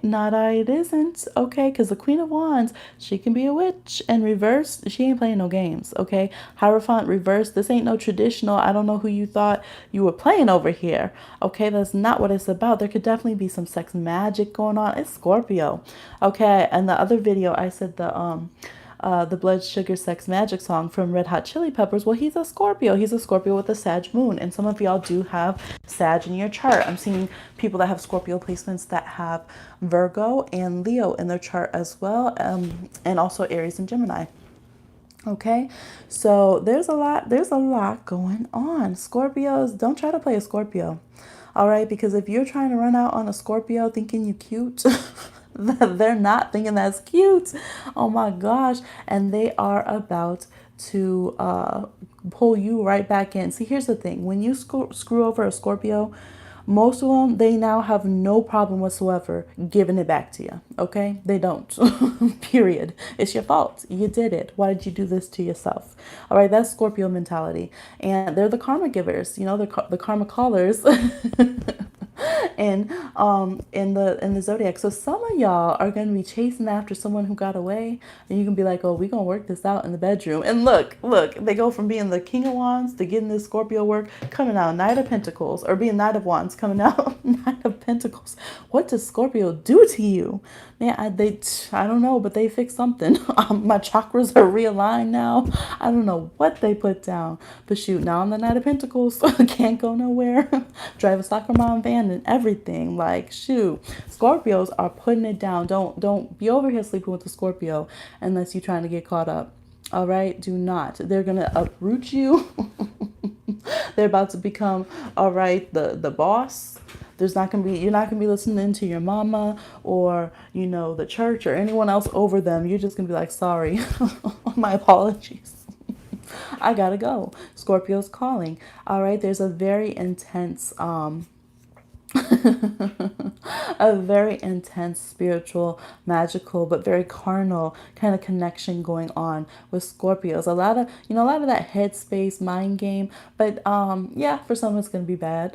A: it isn't. Okay, because the Queen of Wands, she can be a witch, and reversed, she ain't playing no games. Okay, Hierophant reversed, this ain't no traditional. I don't know who you thought you were playing over here. Okay, that's not what it's about. There could definitely be some sex magic going on. It's Scorpio. Okay, and the other video I said the Blood Sugar Sex Magic song from Red Hot Chili Peppers. Well, he's a Scorpio. He's a Scorpio with a Sag moon. And some of y'all do have Sag in your chart. I'm seeing people that have Scorpio placements that have Virgo and Leo in their chart as well. And also Aries and Gemini. Okay, so there's a lot going on. Scorpios, don't try to play a Scorpio. All right, because if you're trying to run out on a Scorpio thinking you cute, they're not thinking that's cute. Oh my gosh, and they are about to pull you right back in. See, here's the thing: when you screw over a Scorpio, most of them, they now have no problem whatsoever giving it back to you. Okay, they don't. Period. It's your fault. You did it. Why did you do this to yourself? All right, that's Scorpio mentality, and they're the karma givers. You know, the karma callers. And in the Zodiac. So some of y'all are gonna be chasing after someone who got away, and you can be like, oh, we gonna work this out in the bedroom. And look, they go from being the King of Wands to getting this Scorpio work, coming out Knight of Pentacles, or being Knight of Wands, coming out Knight of Pentacles. What does Scorpio do to you? Man, I don't know, but they fixed something. My chakras are realigned now. I don't know what they put down, but shoot, now I'm the Knight of Pentacles. Can't go nowhere. Drive a soccer mom van and everything. Like, shoot, Scorpios are putting it down. Don't be over here sleeping with the Scorpio unless you're trying to get caught up. All right, do not. They're gonna uproot you. They're about to become, all right, the boss. You're not gonna be listening to your mama or, you know, the church or anyone else over them. You're just gonna be like, sorry, my apologies. I gotta go. Scorpio's calling. All right, there's a very intense a very intense spiritual, magical, but very carnal kind of connection going on with Scorpios. A lot of that headspace mind game, but yeah, for some it's gonna be bad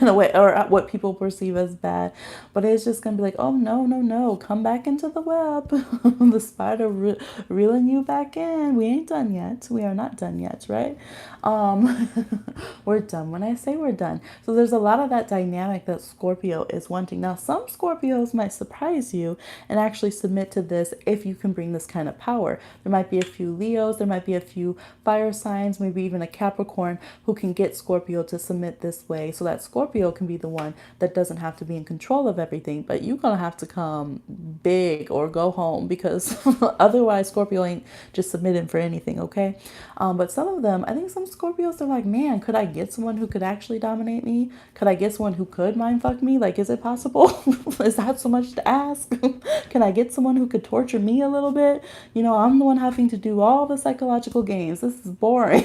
A: in a way, or what people perceive as bad. But it's just gonna be like, oh no, come back into the web. The spider reeling you back in. We ain't done yet. We are not done yet, right? We're done when I say we're done. So there's a lot of that dynamic that Scorpio is wanting. Now, some Scorpios might surprise you and actually submit to this if you can bring this kind of power. There might be a few Leos, there might be a few fire signs, maybe even a Capricorn who can get Scorpio to submit this way so that Scorpio can be the one that doesn't have to be in control of everything. But you're going to have to come big or go home, because otherwise Scorpio ain't just submitting for anything, okay? But some of them, I think some Scorpios are like, man, could I get someone who could actually dominate me? Could I get someone who could mind fuck me? Like, is it possible? Is that so much to ask? Can I get someone who could torture me a little bit? You know, I'm the one having to do all the psychological games. This is boring.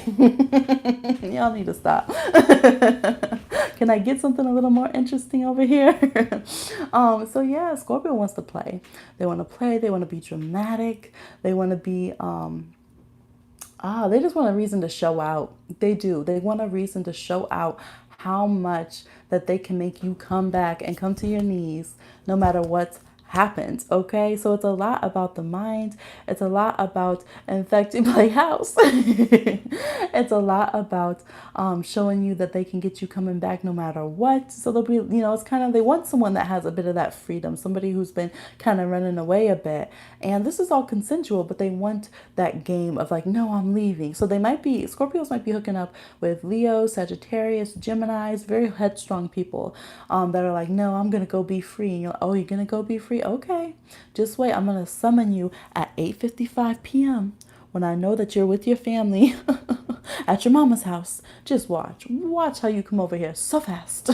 A: Y'all need to stop. Can I get something a little more interesting over here? So yeah, Scorpio wants to play. They want to play. They want to be dramatic. They want to be they just want a reason to show out. They do. They want a reason to show out how much that they can make you come back and come to your knees no matter what happens. Okay, so it's a lot about the mind. It's a lot about infecting my house. It's a lot about showing you that they can get you coming back no matter what. So they'll be, you know, it's kind of, they want someone that has a bit of that freedom, somebody who's been kind of running away a bit. And this is all consensual, but they want that game of like, no, I'm leaving. So Scorpios might be hooking up with Leo, Sagittarius, Geminis, very headstrong people that are like, no, I'm going to go be free. And you're like, oh, you're going to go be free? Okay, just wait. I'm going to summon you at 8:55 p.m. when I know that you're with your family at your mama's house. Just watch how you come over here so fast.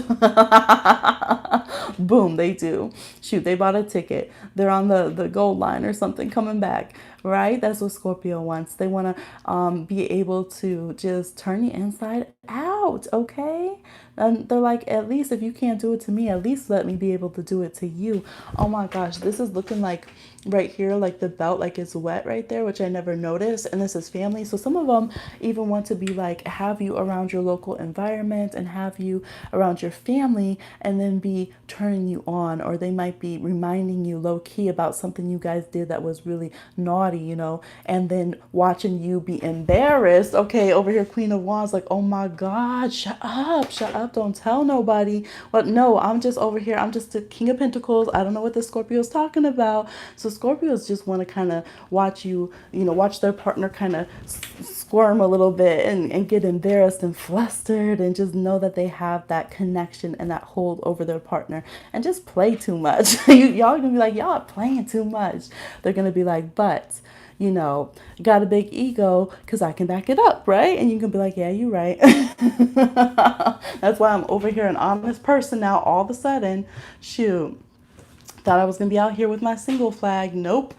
A: Boom, they do. Shoot, they bought a ticket. They're on the gold line or something coming back. right? That's what Scorpio wants. They want to be able to just turn you inside out, okay? And they're like, at least if you can't do it to me, at least let me be able to do it to you. Oh my gosh, this is looking like right here, like the belt, like it's wet right there, which I never noticed. And this is family. So some of them even want to be like, have you around your local environment and have you around your family and then be turning you on, or they might be reminding you low key about something you guys did that was really naughty, you know, and then watching you be embarrassed. Okay, over here, Queen of Wands, like, oh my God, shut up, don't tell nobody. But no, I'm just over here, I'm just the King of Pentacles. I don't know what the Scorpio is talking about. So Scorpios just want to kind of watch you, watch their partner kind of squirm a little bit and get embarrassed and flustered, and just know that they have that connection and that hold over their partner, and just play too much. Y'all gonna be like, y'all are playing too much. They're gonna be like, but got a big ego because I can back it up, right? And you can be like, yeah, you're right. That's why I'm over here an honest person now all of a sudden. Shoot. Thought I was going to be out here with my single flag. Nope.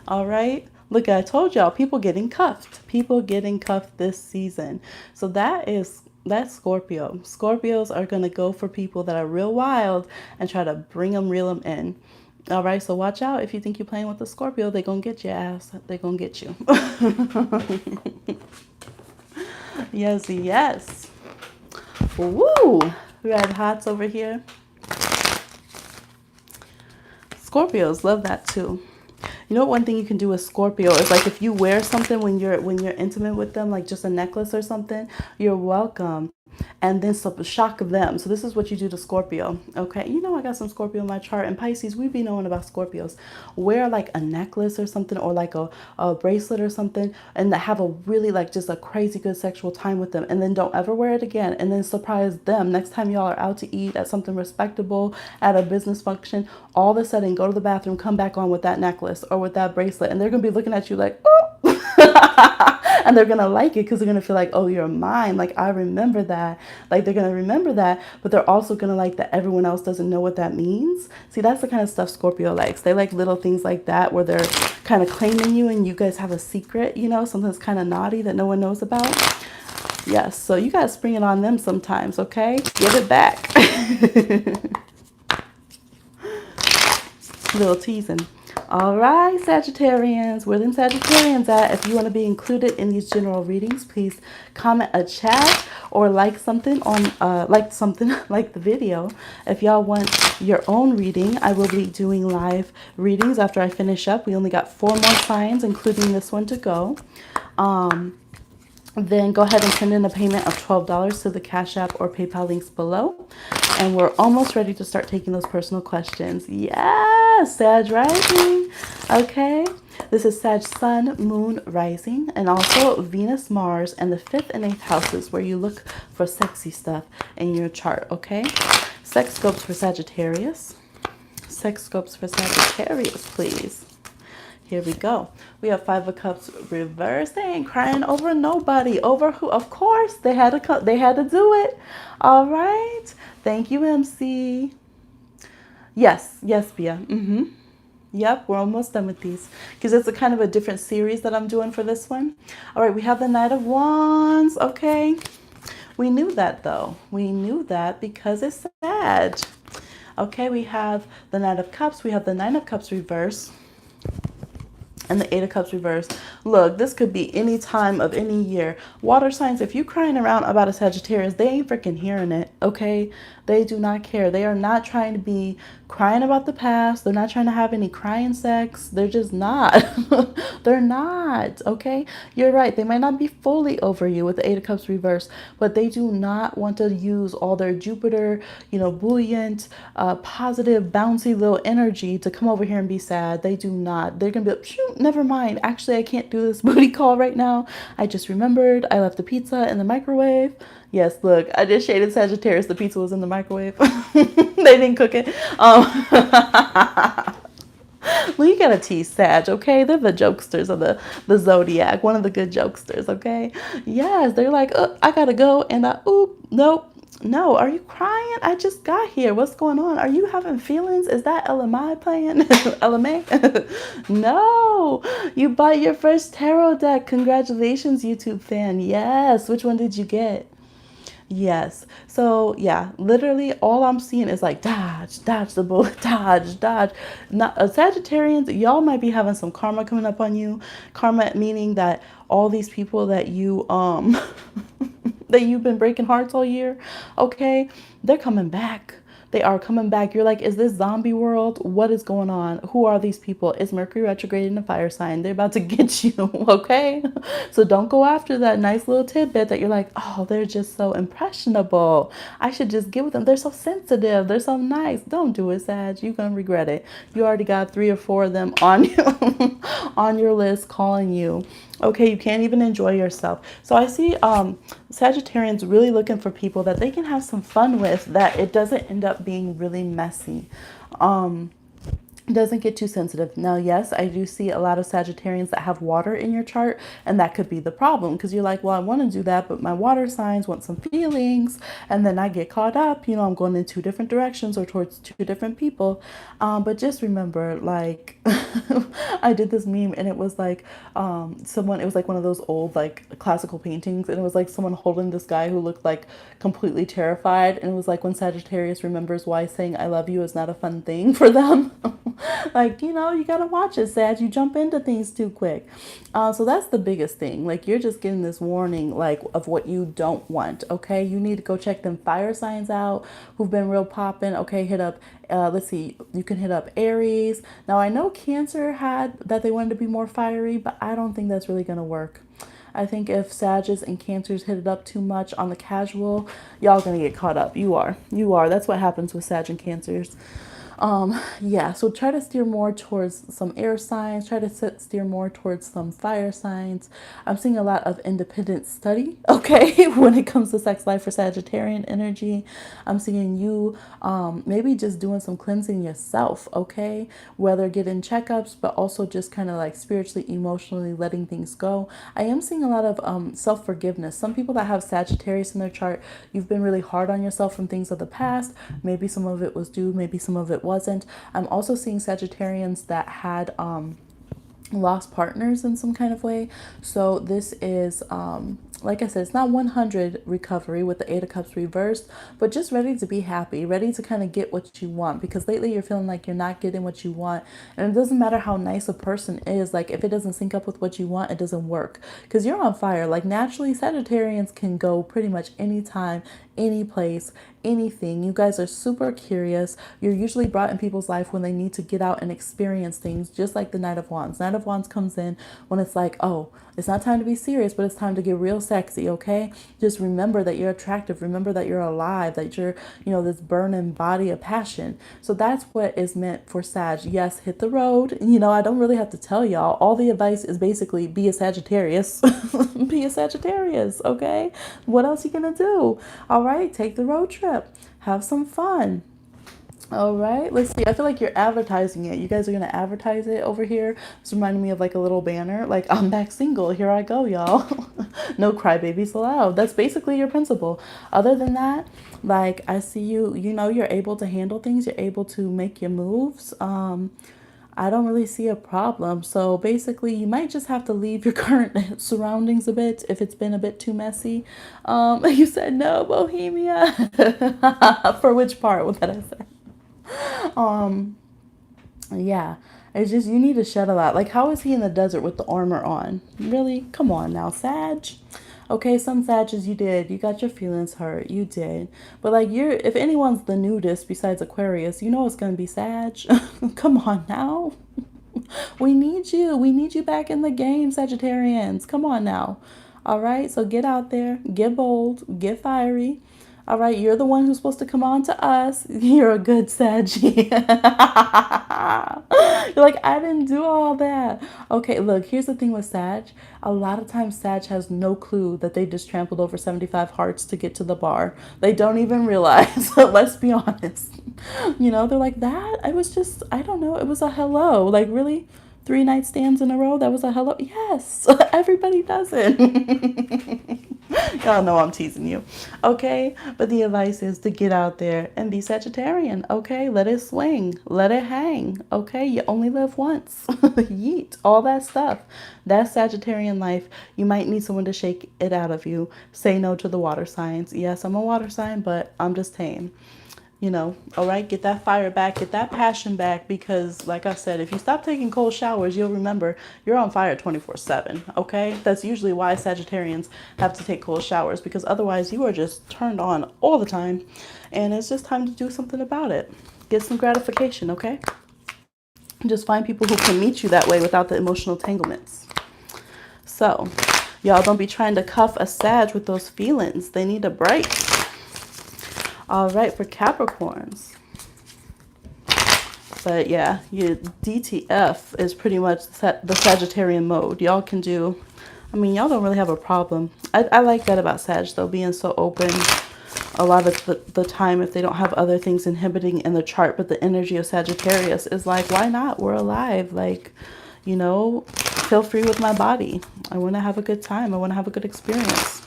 A: All right. Look, I told y'all, people getting cuffed. People getting cuffed this season. So that's Scorpio. Scorpios are going to go for people that are real wild and try to reel them in. All right, so watch out. If you think you're playing with a Scorpio, they're going to get your ass. They're going to get you. Yes, yes. Woo! Red hots over here. Scorpios love that too. You know, one thing you can do with Scorpio is like if you wear something when you're intimate with them, like just a necklace or something, you're welcome. And then shock them. So this is what you do to Scorpio. Okay, I got some Scorpio in my chart, and Pisces, we be knowing about Scorpios. Wear like a necklace or something, or like a bracelet or something, and have a really like just a crazy good sexual time with them, and then don't ever wear it again, and then surprise them next time y'all are out to eat at something respectable, at a business function. All of a sudden, go to the bathroom, come back on with that necklace or with that bracelet, and they're gonna be looking at you like, oh. And they're going to like it because they're going to feel like, oh, you're mine. Like, I remember that. Like, they're going to remember that, but they're also going to like that everyone else doesn't know what that means. See, that's the kind of stuff Scorpio likes. They like little things like that where they're kind of claiming you and you guys have a secret, something that's kind of naughty that no one knows about. Yes, so you got to spring it on them sometimes, okay? Give it back. Little teasing. All right, Sagittarians, where them Sagittarians at? If you want to be included in these general readings, please comment a chat or like something on like the video. If y'all want your own reading, I will be doing live readings after I finish up. We only got 4 more signs, including this one, to go. Then go ahead and send in a payment of $12 to the Cash App or PayPal links below. And we're almost ready to start taking those personal questions. Yes, Sag Rising. Okay. This is Sag Sun, Moon, Rising, and also Venus, Mars, and the 5th and 8th houses where you look for sexy stuff in your chart, okay? Sexscopes for Sagittarius. Sexscopes for Sagittarius, please. Here we go. We have 5 of Cups reverse. They ain't crying over nobody. Over who? Of course, they had to do it. All right. Thank you, MC. Yes, Bia. Yep, we're almost done with these because it's a kind of a different series that I'm doing for this one. All right, we have the Knight of Wands. Okay. We knew that though. We knew that because it's Sag. Okay, we have the Knight of Cups. We have the 9 of Cups reverse. And the 8 of Cups reverse. Look, this could be any time of any year. Water signs, if you crying around about a Sagittarius, they ain't freaking hearing it, okay? They do not care. They are not trying to be crying about the past. They're not trying to have any crying sex. They're just not. They're not, okay? You're right. They might not be fully over you with the 8 of Cups reverse, but they do not want to use all their Jupiter, buoyant, positive, bouncy little energy to come over here and be sad. They do not. They're going to be like, shoot, never mind. Actually, I can't do this booty call right now. I just remembered I left the pizza in the microwave. Yes, look, I just shaded Sagittarius. The pizza was in the microwave. They didn't cook it. Well, you gotta tease Sag, okay? They're the jokesters of the Zodiac. One of the good jokesters, okay? Yes, they're like, I gotta go. And nope. No, are you crying? I just got here. What's going on? Are you having feelings? Is that LMI playing? LMA? No, you bought your first tarot deck. Congratulations, YouTube fan. Yes. Which one did you get? Yes. So yeah, literally all I'm seeing is like dodge, dodge the bullet, dodge, dodge. Not Sagittarians, y'all might be having some karma coming up on you. Karma meaning that all these people that you that you've been breaking hearts all year, okay, they're coming back. They are coming back. You're like, is this zombie world? What is going on? Who are these people? It's Mercury retrograde in a fire sign. They're about to get you, okay? So don't go after that nice little tidbit that you're like, oh, they're just so impressionable. I should just get with them. They're so sensitive. They're so nice. Don't do it, Sag. You're going to regret it. You already got 3 or 4 of them on you, on your list calling you. Okay, you can't even enjoy yourself. So I see Sagittarians really looking for people that they can have some fun with, that it doesn't end up being really messy. Doesn't get too sensitive. Now, yes, I do see a lot of Sagittarians that have water in your chart, and that could be the problem because you're like, well, I want to do that, but my water signs want some feelings, and then I get caught up. I'm going in 2 different directions or towards 2 different people. But just remember, like, I did this meme, and it was like someone, it was like one of those old, like, classical paintings, and it was like someone holding this guy who looked like completely terrified, and it was like when Sagittarius remembers why saying I love you is not a fun thing for them. Like, you gotta watch it, Sag. You jump into things too quick. So that's the biggest thing. Like, you're just getting this warning, like, of what you don't want. Okay, you need to go check them fire signs out who've been real popping. Okay, hit up. Let's see. You can hit up Aries. Now I know Cancer had that they wanted to be more fiery, but I don't think that's really gonna work. I think if Sages and Cancers hit it up too much on the casual, y'all gonna get caught up. You are. You are. That's what happens with Sag and Cancers. Yeah, so try to steer more towards some air signs, try to steer more towards some fire signs. I'm seeing a lot of independent study, okay, when it comes to sex life for Sagittarian energy. I'm seeing you maybe just doing some cleansing yourself, okay, whether getting checkups, but also just kind of like spiritually, emotionally letting things go. I am seeing a lot of self-forgiveness. Some people that have Sagittarius in their chart, you've been really hard on yourself from things of the past. Maybe some of it was due, maybe some of it wasn't. I'm also seeing Sagittarians that had lost partners in some kind of way. So this is like I said, it's not 100 recovery with the 8 of Cups reversed, but just ready to be happy, ready to kind of get what you want, because lately you're feeling like you're not getting what you want. And it doesn't matter how nice a person is, like if it doesn't sync up with what you want, it doesn't work, because you're on fire. Like naturally Sagittarians can go pretty much anytime, any place, anything. You guys are super curious. You're usually brought in people's life when they need to get out and experience things, just like the Knight of Wands. Knight of Wands comes in when it's like, oh, it's not time to be serious, but it's time to get real sexy, okay? Just remember that you're attractive. Remember that you're alive, that you're, this burning body of passion. So that's what is meant for Sag. Yes, hit the road. I don't really have to tell y'all. All the advice is basically be a Sagittarius. Be a Sagittarius, okay? What else you gonna do? All right, take the road trip. Have some fun. All right, let's see. I feel like you're advertising it. You guys are going to advertise it over here. It's reminding me of like a little banner, like I'm back single. Here I go, y'all. No crybabies allowed. That's basically your principle. Other than that, like I see you, you're able to handle things. You're able to make your moves. I don't really see a problem. So basically, you might just have to leave your current surroundings a bit if it's been a bit too messy. You said no, Bohemia. For which part? What did I say? Yeah, it's just you need to shed a lot. Like, how is he in the desert with the armor on? Really? Come on now, Sag. Okay, some Sages you did. You got your feelings hurt. You did. But like if anyone's the nudist besides Aquarius, it's gonna be Sag. Come on now. We need you. We need you back in the game, Sagittarians. Come on now. All right, so get out there, get bold, get fiery. All right, you're the one who's supposed to come on to us. You're a good Saggy. You're like, I didn't do all that. Okay, look, here's the thing with Sag. A lot of times Sag has no clue that they just trampled over 75 hearts to get to the bar. They don't even realize. Let's be honest. They're like, that? I was just, I don't know. It was a hello. Like, really? 3 nightstands in a row. That was a hello. Yes, everybody does it. Y'all know I'm teasing you. Okay, but the advice is to get out there and be Sagittarian. Okay, let it swing, let it hang. Okay, you only live once. Yeet, all that stuff. That's Sagittarian life. You might need someone to shake it out of you. Say no to the water signs. Yes, I'm a water sign, but I'm just tame. You know, all right, get that fire back, get that passion back, because like I said, if you stop taking cold showers, you'll remember you're on fire 24/7. Okay, that's usually why Sagittarians have to take cold showers, because otherwise you are just turned on all the time, and it's just time to do something about it. Get some gratification. Okay, just find people who can meet you that way without the emotional entanglements. So y'all don't be trying to cuff a Sag with those feelings. They need a break. All right, for Capricorns. But yeah, your DTF is pretty much the Sagittarian mode. Y'all can do, I mean, y'all don't really have a problem. I like that about Sag, though, being so open a lot of the time if they don't have other things inhibiting in the chart. But the energy of Sagittarius is like, why not? We're alive. Like, you know, feel free with my body. I want to have a good time. I want to have a good experience.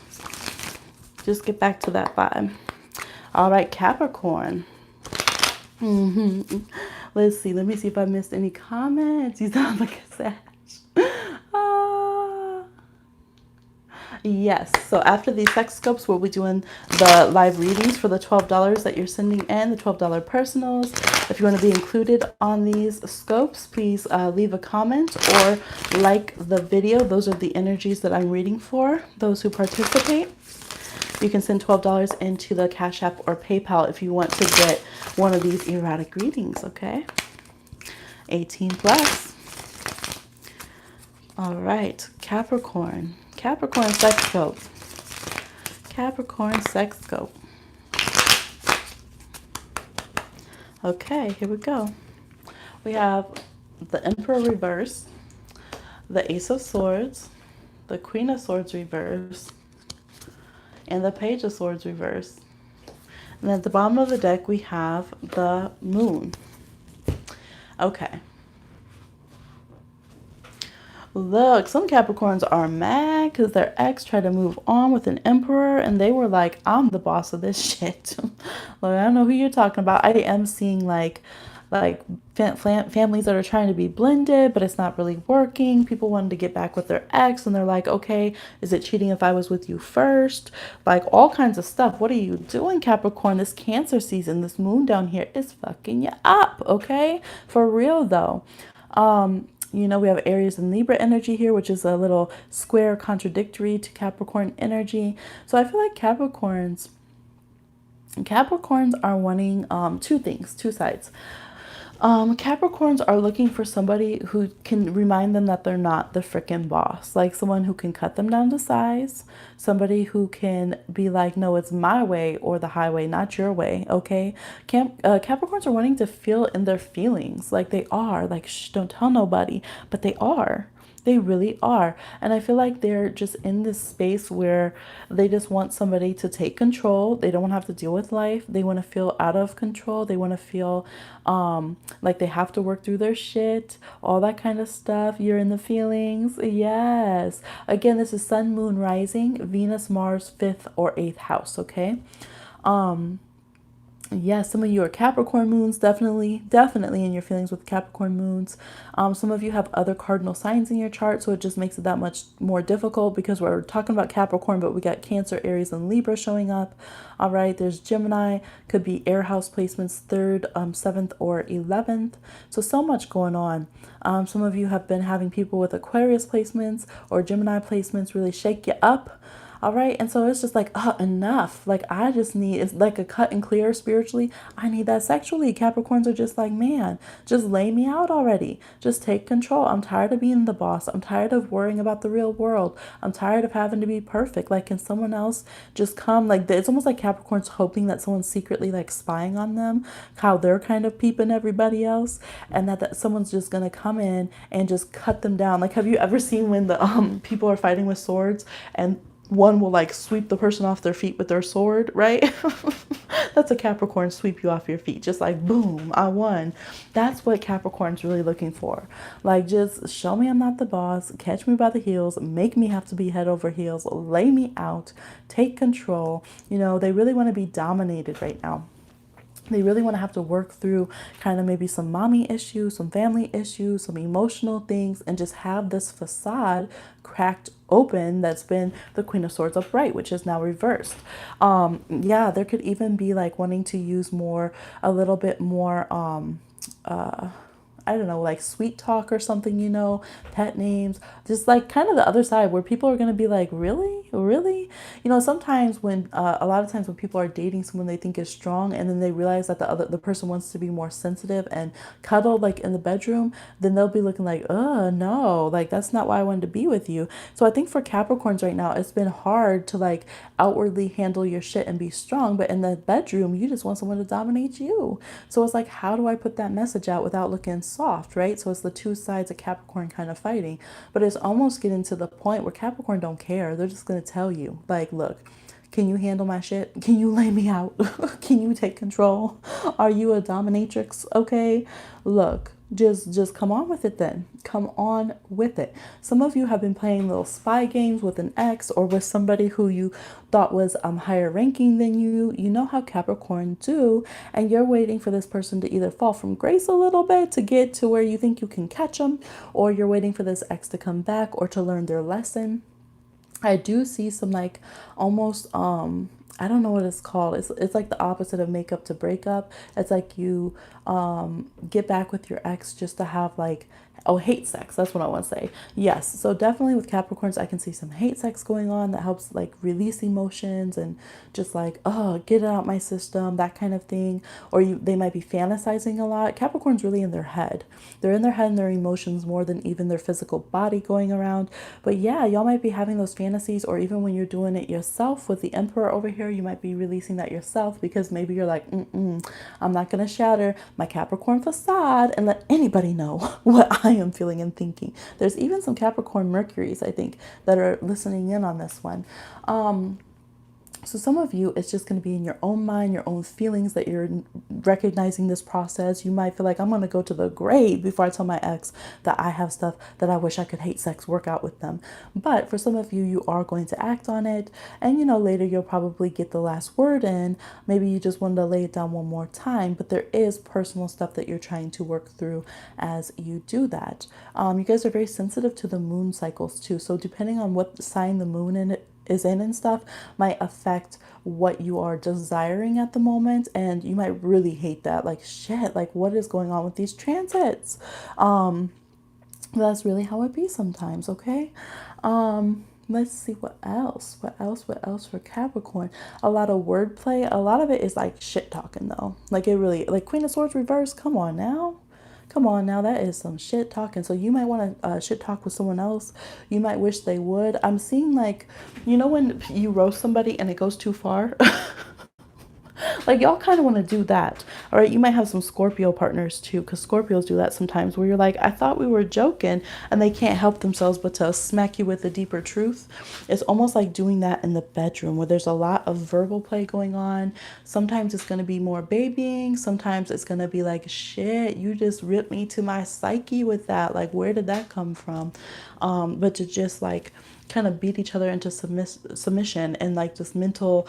A: Just get back to that vibe. All right, Capricorn. Let's see. Let me see if I missed any comments. You sound like a Sag. Yes. So after these Sexscopes, we'll be doing the live readings for the $12 that you're sending in, the $12 personals. If you want to be included on these scopes, please leave a comment or like the video. Those are the energies that I'm reading for those who participate. You can send $12 into the Cash App or PayPal if you want to get one of these erotic readings, okay? 18 plus. All right, Capricorn. Capricorn Sexscope. Capricorn Sexscope. Okay, here we go. We have the Emperor reverse, the Ace of Swords, the Queen of Swords reverse, and the Page of Swords reverse. And at the bottom of the deck, we have the Moon. Okay. Look, some Capricorns are mad because their ex tried to move on with an Emperor, and they were like, I'm the boss of this shit. Look, I don't know who you're talking about. I am seeing like families that are trying to be blended, but it's not really working. People wanted to get back with their ex, and they're like, okay, is it cheating if I was with you first? Like all kinds of stuff. What are you doing, Capricorn? This Cancer season, this moon down here is fucking you up, okay? For real though. You know, we have Aries and Libra energy here, which is a little square contradictory to Capricorn energy. So I feel like Capricorns are wanting two things, two sides. Capricorns are looking for somebody who can remind them that they're not the freaking boss. Like someone who can cut them down to size. Somebody who can be like, no, it's my way or the highway, not your way. Okay. Capricorns are wanting to feel in their feelings. Like they are. Like, shh, don't tell nobody. But they are. They really are. And I feel like they're just in this space where they just want somebody to take control. They don't want to have to deal with life. They want to feel out of control. They want to feel like they have to work through their shit, all that kind of stuff. You're in the feelings. Yes. Again, this is Sun, Moon, Rising, Venus, Mars, 5th or 8th house. Okay. Yeah, some of you are Capricorn moons, definitely in your feelings with Capricorn moons. Some of you have other cardinal signs in your chart, so it just makes it that much more difficult because we're talking about Capricorn, but we got Cancer, Aries, and Libra showing up. All right, there's Gemini, could be air house placements, 3rd, 7th, or 11th. So much going on. Some of you have been having people with Aquarius placements or Gemini placements really shake you up. All right. And so it's just like, enough. Like, I just need, it's like a cut and clear spiritually. I need that sexually. Capricorns are just like, man, just lay me out already. Just take control. I'm tired of being the boss. I'm tired of worrying about the real world. I'm tired of having to be perfect. Like, can someone else just come? Like, it's almost like Capricorns hoping that someone's secretly like spying on them, how they're kind of peeping everybody else, and that someone's just going to come in and just cut them down. Like, have you ever seen when the people are fighting with swords and one will like sweep the person off their feet with their sword, right? That's a Capricorn, sweep you off your feet, just like boom, I won. That's what Capricorn's really looking for. Like, just show me I'm not the boss, catch me by the heels, make me have to be head over heels, lay me out, take control. You know, they really want to be dominated right now. They really want to have to work through kind of maybe some mommy issues, some family issues, some emotional things, and just have this facade cracked open that's been the Queen of Swords upright, which is now reversed. Yeah, there could even be like wanting to use more, a little bit more, I don't know, like sweet talk or something, you know, pet names, just like kind of the other side where people are going to be like, really? Really? You know, sometimes when, a lot of times when people are dating someone they think is strong and then they realize that the person wants to be more sensitive and cuddle like in the bedroom, then they'll be looking like, no, like that's not why I wanted to be with you. So I think for Capricorns right now, it's been hard to like outwardly handle your shit and be strong, but in the bedroom, you just want someone to dominate you. So it's like, how do I put that message out without looking soft, right? So it's the two sides of Capricorn kind of fighting, but it's almost getting to the point where Capricorn don't care. They're just going to tell you, like, look, can you handle my shit? Can you lay me out? Can you take control? Are you a dominatrix? Okay, look, just come on with it then. Come on with it. Some of you have been playing little spy games with an ex or with somebody who you thought was higher ranking than you. You know how Capricorn do, and you're waiting for this person to either fall from grace a little bit to get to where you think you can catch them, or you're waiting for this ex to come back or to learn their lesson. I do see some like almost I don't know what it's called. It's like the opposite of makeup to breakup. It's like you get back with your ex just to have like, oh, hate sex. That's what I want to say. Yes. So definitely with Capricorns, I can see some hate sex going on that helps like release emotions and just like, oh, get it out my system, that kind of thing. Or they might be fantasizing a lot. Capricorn's really in their head. They're in their head and their emotions more than even their physical body going around. But yeah, y'all might be having those fantasies, or even when you're doing it yourself with the Emperor over here, you might be releasing that yourself because maybe you're like, I'm not going to shatter my Capricorn facade and let anybody know what I am feeling and thinking. There's even some Capricorn Mercuries, I think, that are listening in on this one. So some of you, it's just going to be in your own mind, your own feelings that you're recognizing this process. You might feel like I'm going to go to the grave before I tell my ex that I have stuff that I wish I could hate sex work out with them. But for some of you, you are going to act on it. And, you know, later you'll probably get the last word in. Maybe you just wanted to lay it down one more time. But there is personal stuff that you're trying to work through as you do that. You guys are very sensitive to the moon cycles too. So depending on what sign the moon in it is in and stuff might affect what you are desiring at the moment, and you might really hate that, like, shit, like what is going on with these transits. That's really how it be sometimes. Okay. Let's see what else for Capricorn. A lot of wordplay. A lot of it is like shit talking though. Like, it really, like Queen of Swords reverse, come on now. Come on now, that is some shit talking. So you might want to shit talk with someone else. You might wish they would. I'm seeing like, you know, when you roast somebody and it goes too far. Like, y'all kind of want to do that. All right. You might have some Scorpio partners too, because Scorpios do that sometimes where you're like, I thought we were joking, and they can't help themselves but to smack you with a deeper truth. It's almost like doing that in the bedroom where there's a lot of verbal play going on. Sometimes it's going to be more babying. Sometimes it's going to be like, shit, you just ripped me to my psyche with that. Like, where did that come from? But to just like kind of beat each other into submission and like this mental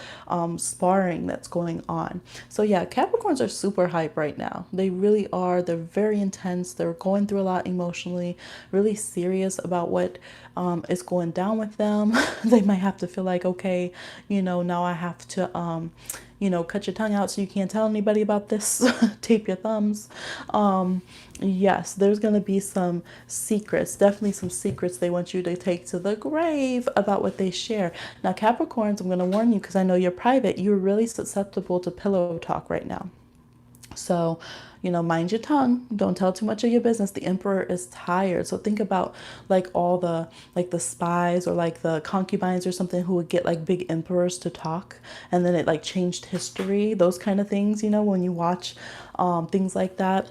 A: sparring that's going on. So yeah, Capricorns are super hype right now. They really are. They're very intense. They're going through a lot emotionally, really serious about what is going down with them. They might have to feel like, okay, you know, now I have to you know, cut your tongue out so you can't tell anybody about this. Tape your thumbs. Yes, there's going to be some secrets, definitely some secrets they want you to take to the grave about what they share. Now, Capricorns, I'm going to warn you because I know you're private. You're really susceptible to pillow talk right now. So, you know, mind your tongue. Don't tell too much of your business. The Emperor is tired. So think about like all the like the spies or like the concubines or something who would get like big emperors to talk, and then it like changed history. Those kind of things, you know, when you watch things like that.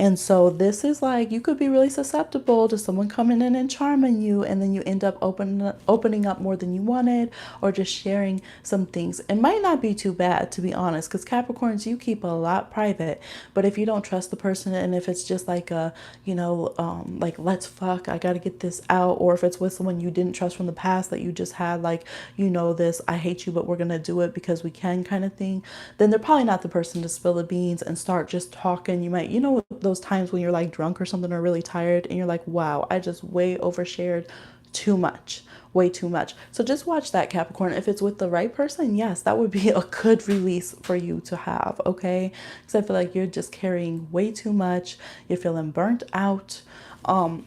A: And so this is like, you could be really susceptible to someone coming in and charming you, and then you end up opening up more than you wanted, or just sharing some things. It might not be too bad, to be honest, because Capricorns, you keep a lot private. But if you don't trust the person, and if it's just like a, like, let's fuck, I gotta get this out, or if it's with someone you didn't trust from the past that you just had, like, this, I hate you, but we're gonna do it because we can kind of thing, then they're probably not the person to spill the beans and start just talking. You might, those times when you're like drunk or something, or really tired, and you're like, wow, I just way overshared too much, way too much. So just watch that, Capricorn. If it's with the right person, yes, that would be a good release for you to have, okay? Because I feel like you're just carrying way too much. You're feeling burnt out,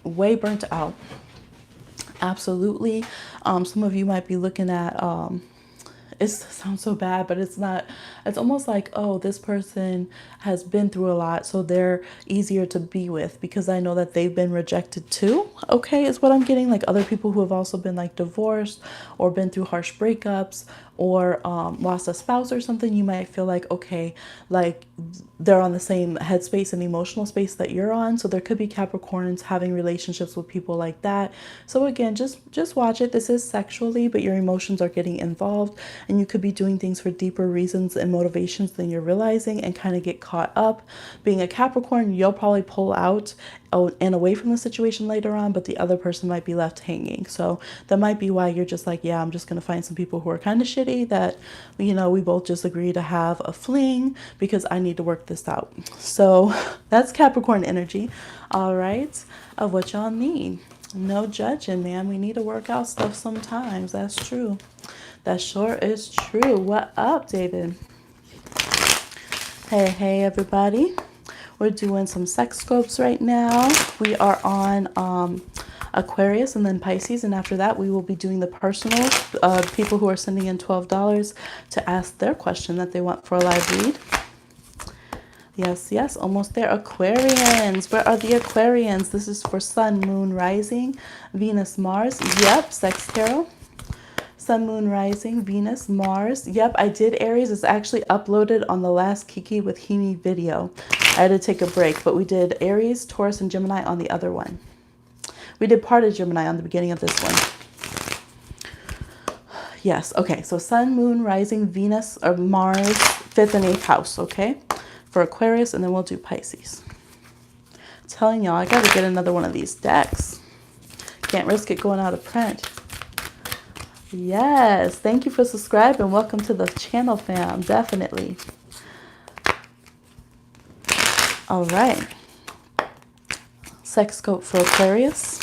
A: way burnt out. Absolutely. Some of you might be looking at, it sounds so bad, but it's not. It's almost like, oh, this person has been through a lot, so they're easier to be with because I know that they've been rejected too. Okay, is what I'm getting. Like other people who have also been like divorced or been through harsh breakups, or lost a spouse or something. You might feel like, okay, like they're on the same headspace and emotional space that you're on. So there could be Capricorns having relationships with people like that. So again, just watch it. This is sexually, but your emotions are getting involved, and you could be doing things for deeper reasons and motivations than you're realizing, and kind of get caught up. Being a Capricorn, you'll probably pull out and away from the situation later on, but the other person might be left hanging. So that might be why you're just like, yeah, I'm just going to find some people who are kind of shitty that, we both just agree to have a fling because I need to work this out. So that's Capricorn energy, all right, of what y'all need. No judging, man. We need to work out stuff sometimes. That's true. That sure is true. What up, David? Hey, everybody. We're doing some Sexscopes right now. We are on Aquarius and then Pisces. And after that, we will be doing the personal people who are sending in $12 to ask their question that they want for a live read. Yes, almost there. Aquarians. Where are the Aquarians? This is for Sun, Moon, Rising, Venus, Mars. Yep, Sex Tarot. Sun, Moon, Rising, Venus, Mars. Yep, I did Aries. It's actually uploaded on the last Kiki with Hemi video. I had to take a break, but we did Aries, Taurus, and Gemini on the other one. We did part of Gemini on the beginning of this one. Yes, okay, so Sun, Moon, Rising, Venus, or Mars, 5th and 8th house, okay? For Aquarius, and then we'll do Pisces. I'm telling y'all, I gotta get another one of these decks. Can't risk it going out of print. Yes, thank you for subscribing. Welcome to the channel, fam. Definitely. All right. Sexscope for Aquarius.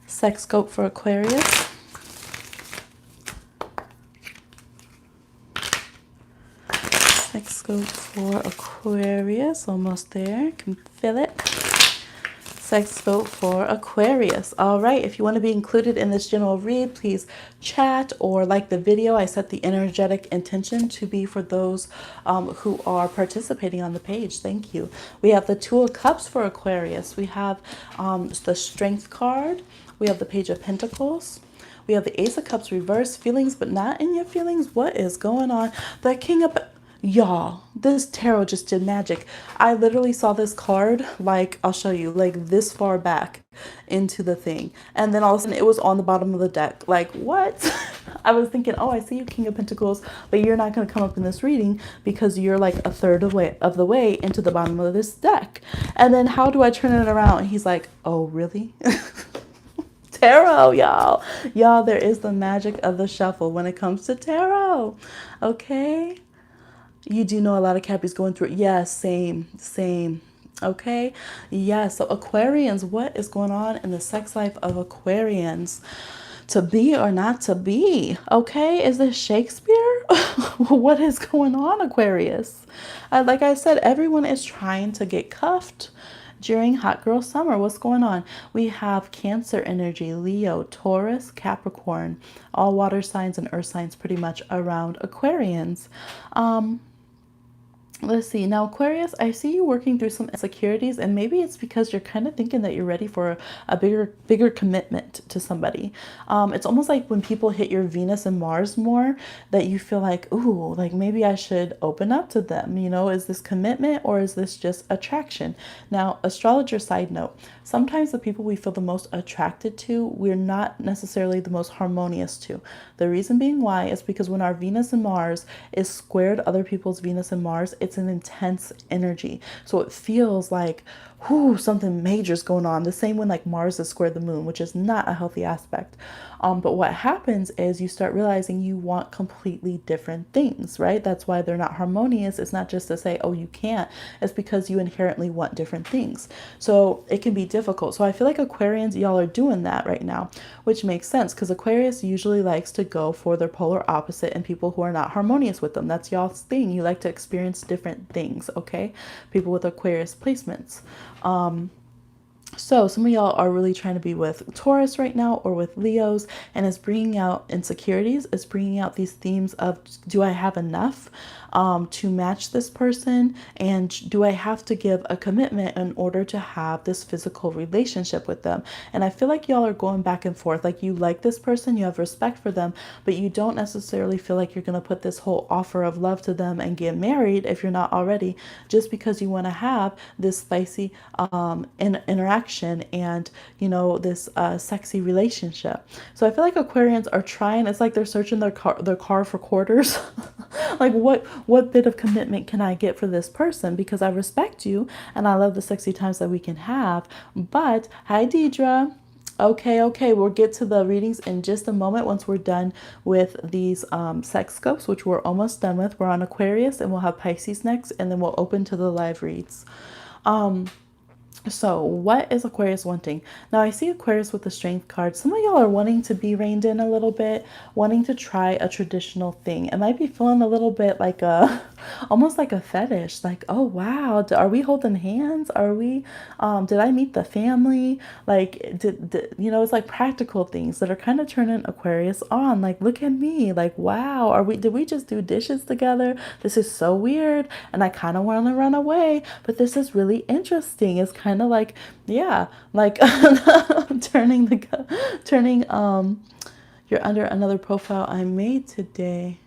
A: Sexscope for Aquarius. Sexscope for Aquarius. Almost there. Can feel it. Sexscope for Aquarius. All right, if you want to be included in this general read, please chat or like the video. I set the energetic intention to be for those who are participating on the page. Thank you. We have the Two of Cups for Aquarius. We have the Strength card. We have the Page of Pentacles. We have the Ace of Cups reverse. Feelings but not in your feelings. What is going on? The King of... Y'all, this tarot just did magic. I literally saw this card, like, I'll show you, like this far back into the thing. And then all of a sudden it was on the bottom of the deck. Like, what? I was thinking, oh, I see you, King of Pentacles, but you're not going to come up in this reading because you're like a third of the way into the bottom of this deck. And then how do I turn it around? And he's like, oh, really? Tarot, y'all. Y'all, there is the magic of the shuffle when it comes to tarot. Okay? You do know a lot of Cappies going through it. Yes, same. Okay. Yeah. So Aquarians, what is going on in the sex life of Aquarians? To be or not to be? Okay. Is this Shakespeare? What is going on, Aquarius? Like I said, everyone is trying to get cuffed during hot girl summer. What's going on? We have Cancer energy, Leo, Taurus, Capricorn, all water signs and earth signs pretty much around Aquarians. Let's see. Now, Aquarius, I see you working through some insecurities, and maybe it's because you're kind of thinking that you're ready for a bigger commitment to somebody. It's almost like when people hit your Venus and Mars more, that you feel like, ooh, like maybe I should open up to them. You know, is this commitment or is this just attraction? Now, astrologer side note, sometimes the people we feel the most attracted to, we're not necessarily the most harmonious to. The reason being why is because when our Venus and Mars is squared other people's Venus and Mars, it's an intense energy. So it feels like, whoo, something major is going on. The same when like Mars is squared the moon, which is not a healthy aspect. But what happens is you start realizing you want completely different things, right? That's why they're not harmonious. It's not just to say, oh, you can't. It's because you inherently want different things. So it can be difficult. So I feel like Aquarians, y'all are doing that right now, which makes sense because Aquarius usually likes to go for their polar opposite and people who are not harmonious with them. That's y'all's thing. You like to experience different things, okay? People with Aquarius placements. So some of y'all are really trying to be with Taurus right now or with Leos, and it's bringing out insecurities. It's bringing out these themes of, do I have enough to match this person? And do I have to give a commitment in order to have this physical relationship with them? And I feel like y'all are going back and forth. Like you like this person, you have respect for them, but you don't necessarily feel like you're going to put this whole offer of love to them and get married if you're not already, just because you want to have this spicy interaction and, you know, this sexy relationship. So I feel like Aquarians are trying, it's like they're searching their car for quarters. Like what bit of commitment can I get for this person, because I respect you and I love the sexy times that we can have. But hi Deidre. Okay, we'll get to the readings in just a moment once we're done with these sex scopes, which we're almost done with. We're on Aquarius and we'll have Pisces next, and then we'll open to the live reads. So what is Aquarius wanting? Now I see Aquarius with the Strength card. Some of y'all are wanting to be reined in a little bit, wanting to try a traditional thing. It might be feeling a little bit like a, almost like a fetish. Like, oh wow, are we holding hands? Are we, did I meet the family? Like, you know, it's like practical things that are kind of turning Aquarius on. Like, look at me. Like, wow, did we just do dishes together? This is so weird. And I kind of want to run away, but this is really interesting. It's kind of like, yeah, like turning you're under another profile I made today.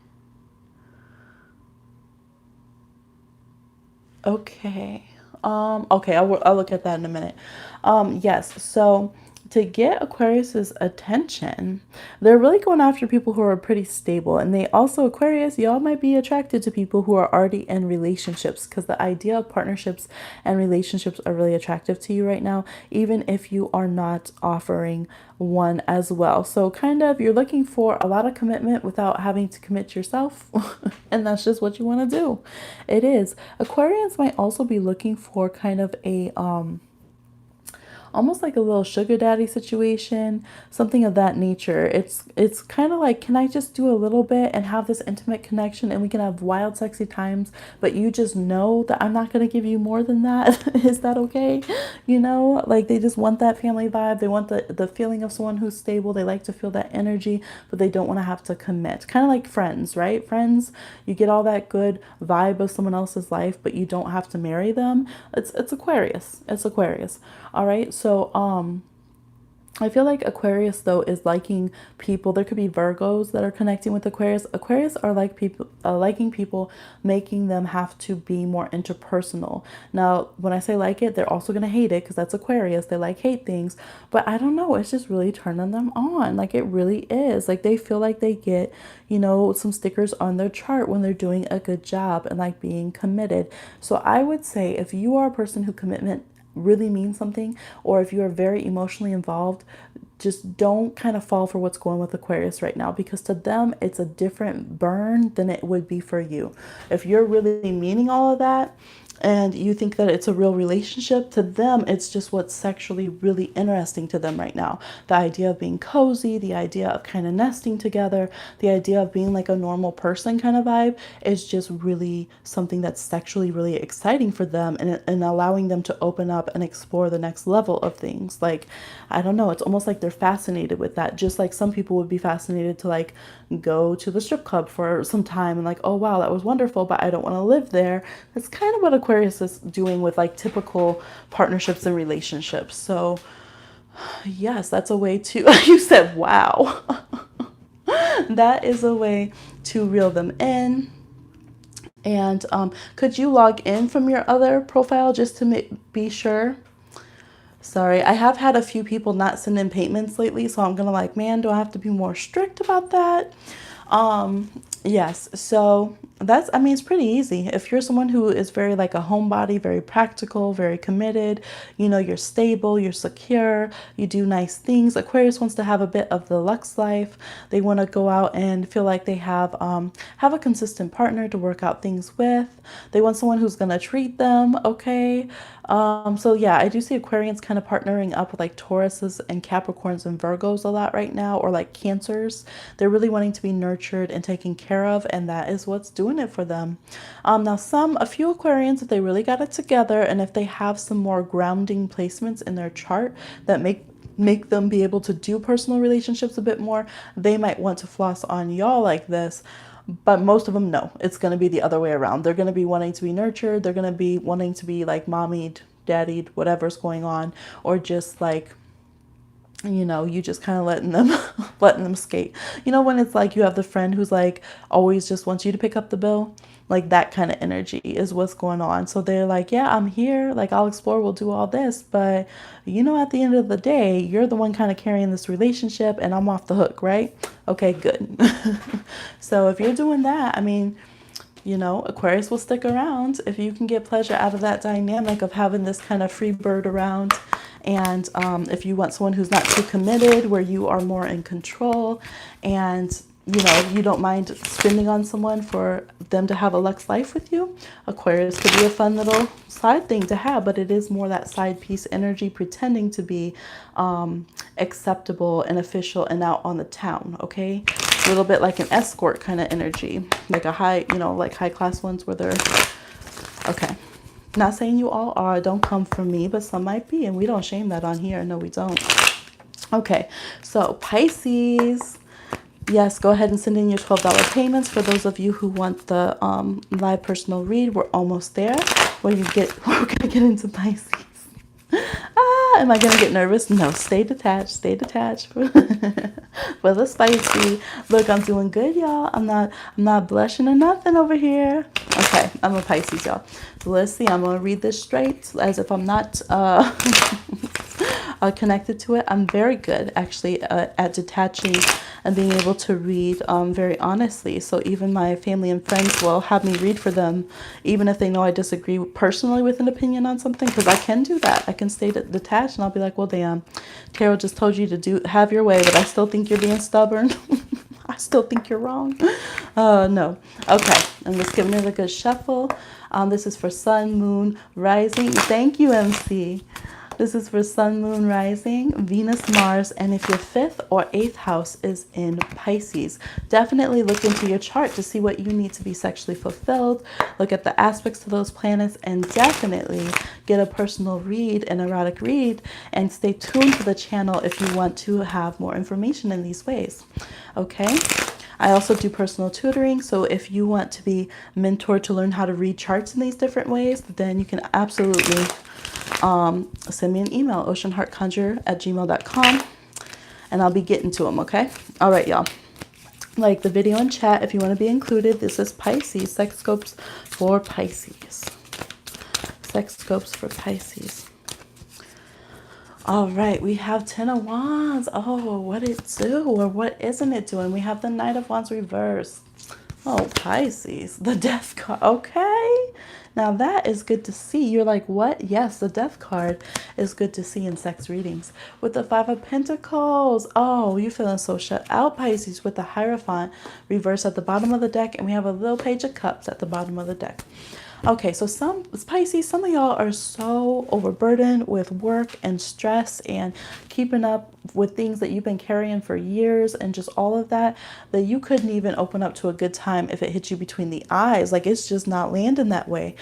A: Okay. Okay, I'll look at that in a minute. Yes, so to get Aquarius's attention, they're really going after people who are pretty stable. And they also, Aquarius, y'all might be attracted to people who are already in relationships, because the idea of partnerships and relationships are really attractive to you right now, even if you are not offering one as well. So kind of you're looking for a lot of commitment without having to commit yourself. And that's just what you want to do. It is. Aquarians might also be looking for kind of a almost like a little sugar daddy situation, something of that nature. It's kind of like, can I just do a little bit and have this intimate connection and we can have wild sexy times, but you just know that I'm not going to give you more than that. Is that okay? You know, like they just want that family vibe. They want the feeling of someone who's stable. They like to feel that energy, but they don't want to have to commit. Kind of like friends, right? Friends, you get all that good vibe of someone else's life, but you don't have to marry them. It's Aquarius. It's Aquarius. All right. So, I feel like Aquarius though is liking people. There could be Virgos that are connecting with Aquarius. Aquarius are like people, liking people, making them have to be more interpersonal. Now, when I say like it, they're also gonna hate it because that's Aquarius. They like hate things, but I don't know. It's just really turning them on. Like it really is. Like they feel like they get, you know, some stickers on their chart when they're doing a good job and like being committed. So I would say if you are a person who commitment really means something, or if you are very emotionally involved, just don't kind of fall for what's going with Aquarius right now, because to them it's a different burn than it would be for you. If you're really meaning all of that, and you think that it's a real relationship, to them, it's just what's sexually really interesting to them right now. The idea of being cozy, the idea of kind of nesting together, the idea of being like a normal person kind of vibe is just really something that's sexually really exciting for them, and allowing them to open up and explore the next level of things. Like, I don't know, it's almost like they're fascinated with that. Just like some people would be fascinated to like go to the strip club for some time and like, oh wow, that was wonderful, but I don't want to live there. That's kind of what Aquarius is doing with like typical partnerships and relationships. So yes, that's a way to, you said, wow. That is a way to reel them in. And could you log in from your other profile just to be sure? Sorry, I have had a few people not send in payments lately, so I'm gonna like, man, do I have to be more strict about that? Yes, so that's, I mean, it's pretty easy. If you're someone who is very like a homebody, very practical, very committed, you know, you're stable, you're secure, you do nice things. Aquarius wants to have a bit of the luxe life. They want to go out and feel like they have a consistent partner to work out things with. They want someone who's gonna treat them okay. So yeah, I do see Aquarians kind of partnering up with like Tauruses and Capricorns and Virgos a lot right now, or like Cancers. They're really wanting to be nurtured and taken care of, and that is what's doing it for them. Now a few Aquarians, if they really got it together and if they have some more grounding placements in their chart that make them be able to do personal relationships a bit more, they might want to floss on y'all like this. But most of them, no, it's going to be the other way around. They're going to be wanting to be nurtured. They're going to be wanting to be like mommied, daddied, whatever's going on, or just like, you know, you just kind of letting them skate. You know, when it's like you have the friend who's like always just wants you to pick up the bill, like that kind of energy is what's going on. So they're like, yeah, I'm here, like I'll explore, we'll do all this, but you know, at the end of the day, you're the one kind of carrying this relationship and I'm off the hook, right? Okay, good. So if you're doing that, I mean, you know, Aquarius will stick around if you can get pleasure out of that dynamic of having this kind of free bird around. And if you want someone who's not too committed, where you are more in control, and you know, you don't mind spending on someone for them to have a luxe life with you, Aquarius could be a fun little side thing to have, but it is more that side piece energy, pretending to be acceptable and official and out on the town, okay? A little bit like an escort kind of energy, like a high, you know, like high class ones where they're, okay. Not saying you all are, don't come from me, but some might be, and we don't shame that on here. No, we don't. Okay, so Pisces. Yes, go ahead and send in your $12 payments for those of you who want the live personal read. We're almost there. We're gonna get into Pisces. Am I gonna get nervous? No, stay detached. Stay detached. For the spicy. Look, I'm doing good, y'all. I'm not blushing or nothing over here. Okay, I'm a Pisces, y'all. So let's see. I'm gonna read this straight as if I'm not connected to it. I'm very good actually at detaching and being able to read very honestly. So even my family and friends will have me read for them, even if they know I disagree personally with an opinion on something, because I can do that. I can stay detached and I'll be like, well, damn, Tarot just told you to have your way, but I still think you're being stubborn. I still think you're wrong. No. Okay, I'm just giving it a good shuffle. This is for Sun, Moon, Rising. Thank you, MC. This is for Sun, Moon, Rising, Venus, Mars, and if your 5th or 8th house is in Pisces, definitely look into your chart to see what you need to be sexually fulfilled. Look at the aspects to those planets and definitely get a personal read, an erotic read, and stay tuned to the channel if you want to have more information in these ways. Okay? I also do personal tutoring, so if you want to be mentored to learn how to read charts in these different ways, then you can absolutely send me an email, oceanheartconjure@gmail.com, and I'll be getting to them, okay? All right, y'all. Like the video and chat if you want to be included. This is Pisces, Sexscopes for Pisces. Sexscopes for Pisces. All right, we have 10 of Wands. Oh, what it do or what isn't it doing? We have the Knight of Wands reversed. Oh, Pisces, the Death card. Okay, now that is good to see. You're like, what? Yes, the Death card is good to see in sex readings. With the 5 of Pentacles. Oh, you're feeling so shut out, Pisces, with the Hierophant reversed at the bottom of the deck. And we have a little Page of Cups at the bottom of the deck. Okay, so some Pisces, some of y'all are so overburdened with work and stress and keeping up with things that you've been carrying for years and just all of that, that you couldn't even open up to a good time if it hit you between the eyes. Like it's just not landing that way.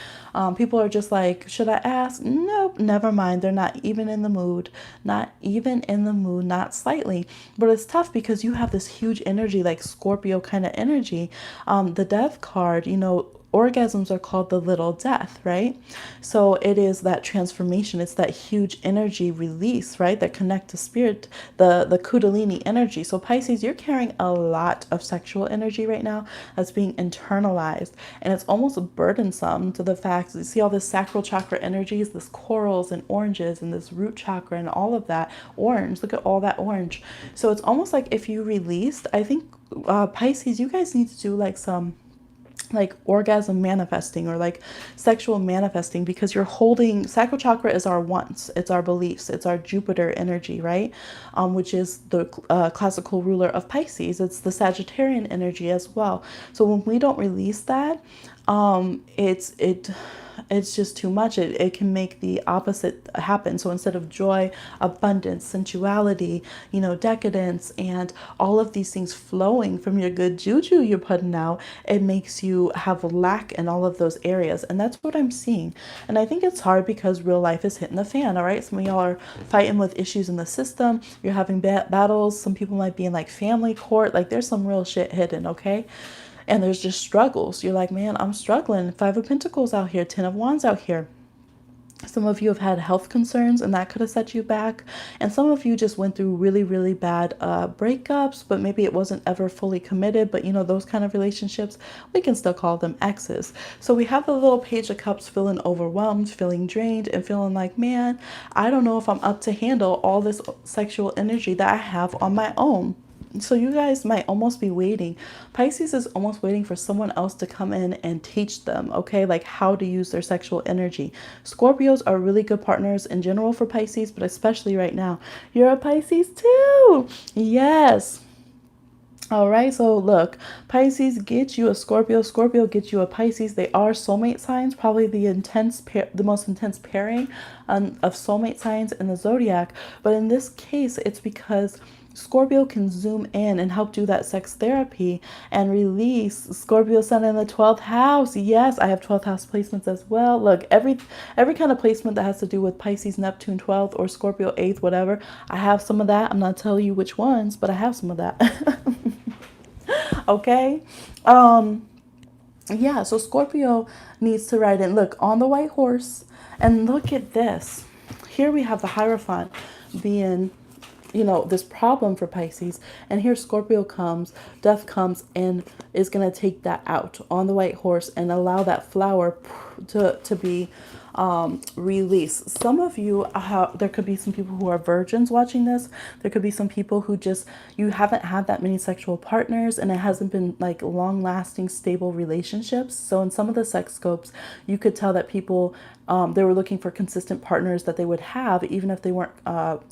A: People are just like, should I ask? Nope, never mind. They're not even in the mood, not even in the mood, not slightly. But it's tough because you have this huge energy, like Scorpio kind of energy. The death card, orgasms are called the little death, right? So it is that transformation. It's that huge energy release, right? That connect to spirit, the kundalini energy. So Pisces, you're carrying a lot of sexual energy right now that's being internalized, and it's almost burdensome to the fact that you see all this sacral chakra energies, this corals and oranges and this root chakra and all of that orange. Look at all that orange. So it's almost like if you released, I think Pisces, you guys need to do like some like orgasm manifesting or like sexual manifesting, because you're holding sacral chakra is our wants, it's our beliefs, it's our Jupiter energy, right? Which is the classical ruler of Pisces. It's the Sagittarian energy as well. So when we don't release that, it's just too much. It can make the opposite happen. So instead of joy, abundance, sensuality, decadence, and all of these things flowing from your good juju you're putting out, it makes you have lack in all of those areas. And that's what I'm seeing. And I think it's hard because real life is hitting the fan, all right? Some of y'all are fighting with issues in the system. You're having battles. Some people might be in like family court. Like there's some real shit hidden, okay? And there's just struggles. You're like, man, I'm struggling. Five of Pentacles out here, Ten of Wands out here. Some of you have had health concerns and that could have set you back. And some of you just went through really, really bad breakups, but maybe it wasn't ever fully committed. But those kind of relationships, we can still call them exes. So we have the little Page of Cups feeling overwhelmed, feeling drained, and feeling like, man, I don't know if I'm up to handle all this sexual energy that I have on my own. So you guys might almost be waiting. Pisces is almost waiting for someone else to come in and teach them, okay, like how to use their sexual energy. Scorpios are really good partners in general for Pisces, but especially right now. You're a Pisces too. Yes. All right, so look, Pisces gets you a Scorpio. Scorpio gets you a Pisces. They are soulmate signs, probably the most intense pairing of soulmate signs in the zodiac. But in this case, it's because Scorpio can zoom in and help do that sex therapy and release Scorpio sun in the 12th house. Yes, I have 12th house placements as well. Look, every kind of placement that has to do with Pisces, Neptune 12th, or Scorpio 8th, whatever, I have some of that. I'm not telling you which ones, but I have some of that. Okay. Yeah, so Scorpio needs to ride in. Look, on the white horse. And look at this. Here we have the Hierophant being this problem for Pisces. And here Scorpio comes, death comes, and is going to take that out on the white horse and allow that flower to be release. Some of you, there could be some people who are virgins watching this. There could be some people who you haven't had that many sexual partners and it hasn't been like long lasting, stable relationships. So in some of the sex scopes, you could tell that people, they were looking for consistent partners that they would have, even if they weren't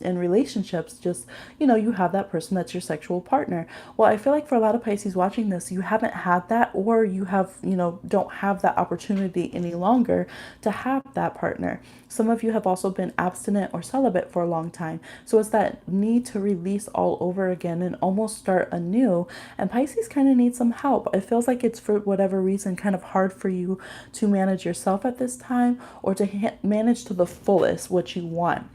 A: in relationships. Just, you have that person that's your sexual partner. Well, I feel like for a lot of Pisces watching this, you haven't had that, or you have, don't have that opportunity any longer to have that partner. Some of you have also been abstinent or celibate for a long time. So it's that need to release all over again and almost start anew. And Pisces kind of needs some help. It feels like it's, for whatever reason, kind of hard for you to manage yourself at this time, or to manage to the fullest what you want.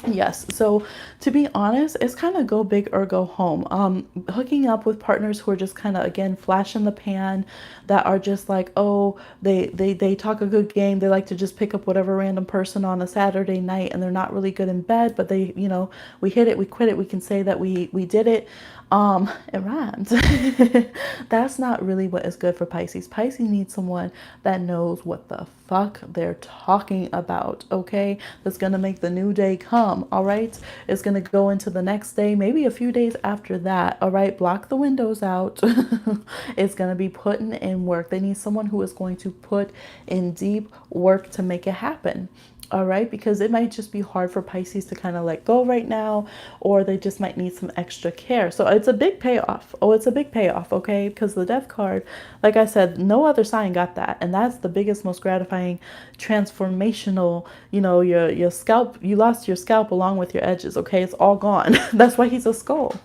A: Yes. So to be honest, it's kind of go big or go home. Hooking up with partners who are just kind of, again, flash in the pan, that are just like, oh, they talk a good game. They like to just pick up whatever random person on a Saturday night, and they're not really good in bed, but they, we hit it, we quit it. We can say that we did it. It rhymes. That's not really what is good for Pisces. Pisces needs someone that knows what the fuck they're talking about, okay? That's gonna make the new day come, all right? It's gonna go into the next day, maybe a few days after that, all right? Block the windows out. It's gonna be putting in work. They need someone who is going to put in deep work to make it happen. All right, because it might just be hard for Pisces to kind of let go right now, or they just might need some extra care. So it's a big payoff. Oh, it's a big payoff, okay? Because the Death card, like I said, no other sign got that, and that's the biggest, most gratifying, transformational. You know, your scalp. You lost your scalp along with your edges. Okay, it's all gone. That's why he's a skull.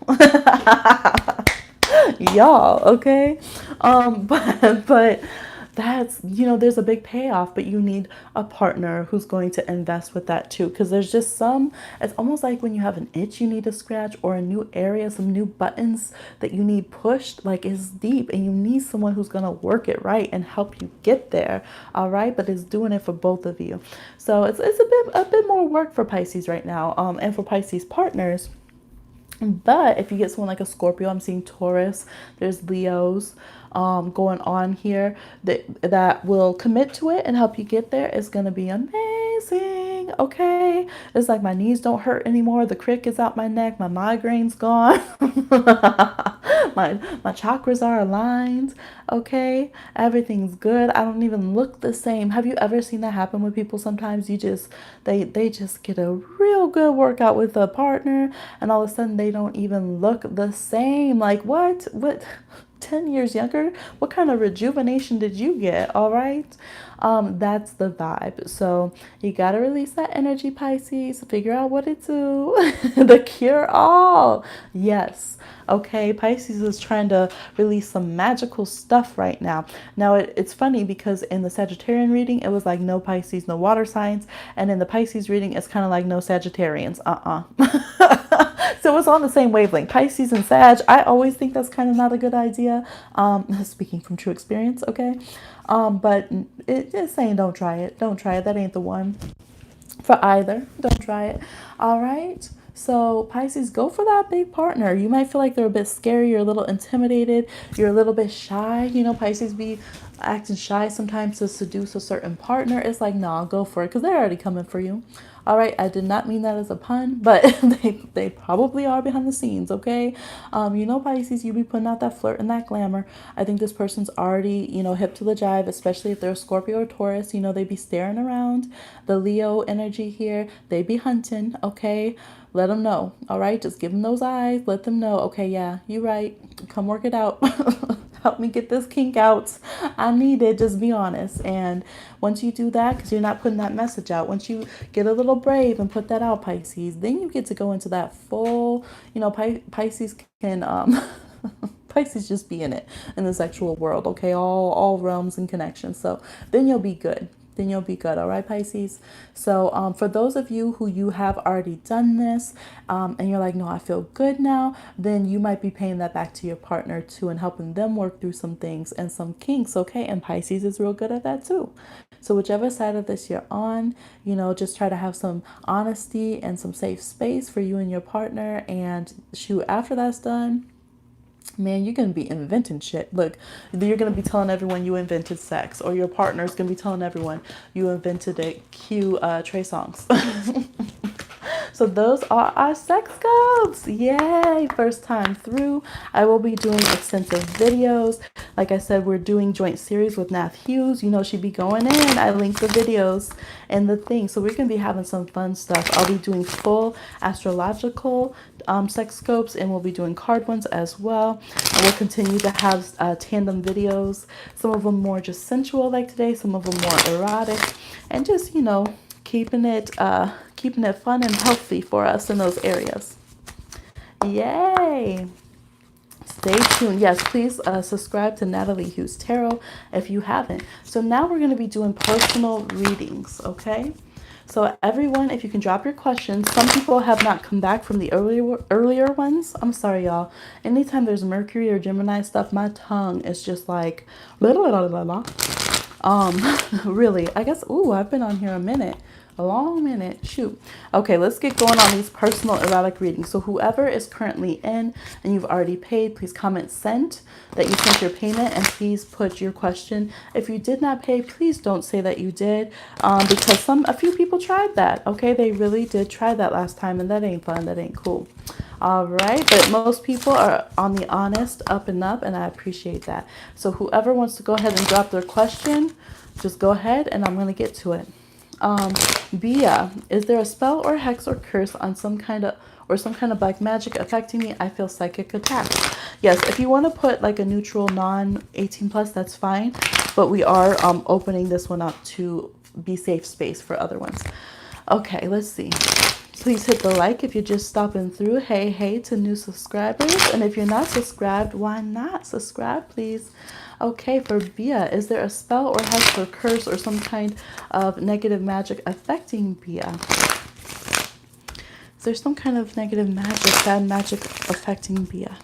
A: Y'all, okay. But that's, you know, there's a big payoff, but you need a partner who's going to invest with that too, because there's just some, it's almost like when you have an itch you need to scratch, or a new area, some new buttons that you need pushed, like it's deep, and you need someone who's going to work it right and help you get there. All right, but it's doing it for both of you. So it's a bit more work for Pisces right now, and for Pisces partners. But if you get someone like a Scorpio, I'm seeing Taurus, there's Leos going on here that will commit to it and help you get there. It's going to be amazing. Okay. It's like my knees don't hurt anymore. The crick is out my neck. My migraine's gone. my chakras are aligned. Okay. Everything's good. I don't even look the same. Have you ever seen that happen with people? Sometimes you just, they just get a real good workout with a partner, and all of a sudden they don't even look the same. Like what 10 years younger? What kind of rejuvenation did you get? All right. That's the vibe. So you got to release that energy, Pisces. Figure out what it do. The cure all. Yes. Okay. Pisces is trying to release some magical stuff right now. Now it's funny because in the Sagittarian reading, it was like no Pisces, no water signs. And in the Pisces reading, it's kind of like no Sagittarians. So it's on the same wavelength. Pisces and Sag, I always think that's kind of not a good idea. Speaking from true experience, okay? But it's saying don't try it. Don't try it. That ain't the one for either. Don't try it. All right. So Pisces, go for that big partner. You might feel like they're a bit scary. You're a little intimidated. You're a little bit shy. You know, Pisces be acting shy sometimes to seduce a certain partner. It's like, nah, go for it, because they're already coming for you. All right, I did not mean that as a pun, but they probably are behind the scenes, okay? You know, Pisces, you be putting out that flirt and that glamour. I think this person's already, you know, hip to the jive, especially if they're a Scorpio or Taurus. You know, they be staring around. The Leo energy here, they be hunting, okay? Let them know, all right? Just give them those eyes. Let them know, okay, yeah, you're right. Come work it out. Help me get this kink out. I need it. Just be honest. And once you do that, because you're not putting that message out, once you get a little brave and put that out, Pisces, then you get to go into that full, you know, Pisces can, Pisces just be in it, in the sexual world, okay? All realms and connections. So then you'll be good. Then you'll be good. All right, Pisces. So for those of you who you have already done this, and you're like, no, I feel good now, then you might be paying that back to your partner too, and helping them work through some things and some kinks. Okay. And Pisces is real good at that too. So whichever side of this you're on, you know, just try to have some honesty and some safe space for you and your partner. And shoot, after that's done, man, you're going to be inventing shit. Look, you're going to be telling everyone you invented sex, or your partner's going to be telling everyone you invented it. Cue Trey Songs. So those are our sex scopes. Yay. First time through. I will be doing extensive videos. Like I said, we're doing joint series with Nath Hughes. You know, she be going in. I link the videos and the thing. So we're going to be having some fun stuff. I'll be doing full astrological sex scopes, and we'll be doing card ones as well. And we'll continue to have tandem videos. Some of them more just sensual like today. Some of them more erotic. And just, you know, keeping it fun and healthy for us in those areas. Yay. Stay tuned. Yes, please subscribe to Natalie Hughes Tarot if you haven't. So now we're going to be doing personal readings, okay? So everyone, if you can drop your questions. Some people have not come back from the earlier ones. I'm sorry, y'all. Anytime there's Mercury or Gemini stuff, my tongue is just like blah, blah, blah, blah, blah. Really, I guess, ooh, I've been on here a long minute. Shoot. Okay, let's get going on these personal erotic readings. So whoever is currently in and you've already paid, please comment sent that you sent your payment, and please put your question. If you did not pay, please don't say that you did, because a few people tried that. Okay, they really did try that last time, and that ain't fun. That ain't cool. All right, but most people are on the honest up and up, and I appreciate that. So whoever wants to go ahead and drop their question, just go ahead, and I'm going to get to it. Bia, is there a spell or hex or curse on some kind of black magic affecting me? I feel psychic attacks. Yes, if you want to put like a neutral non 18 plus, that's fine. But we are opening this one up to be safe space for other ones. Okay, let's see. Please hit the like if you're just stopping through. Hey, hey to new subscribers. And if you're not subscribed, why not subscribe, please? Okay, for Bia, is there a spell or hex or curse or some kind of negative magic affecting Bia? Is there some kind of negative magic, bad magic affecting Bia?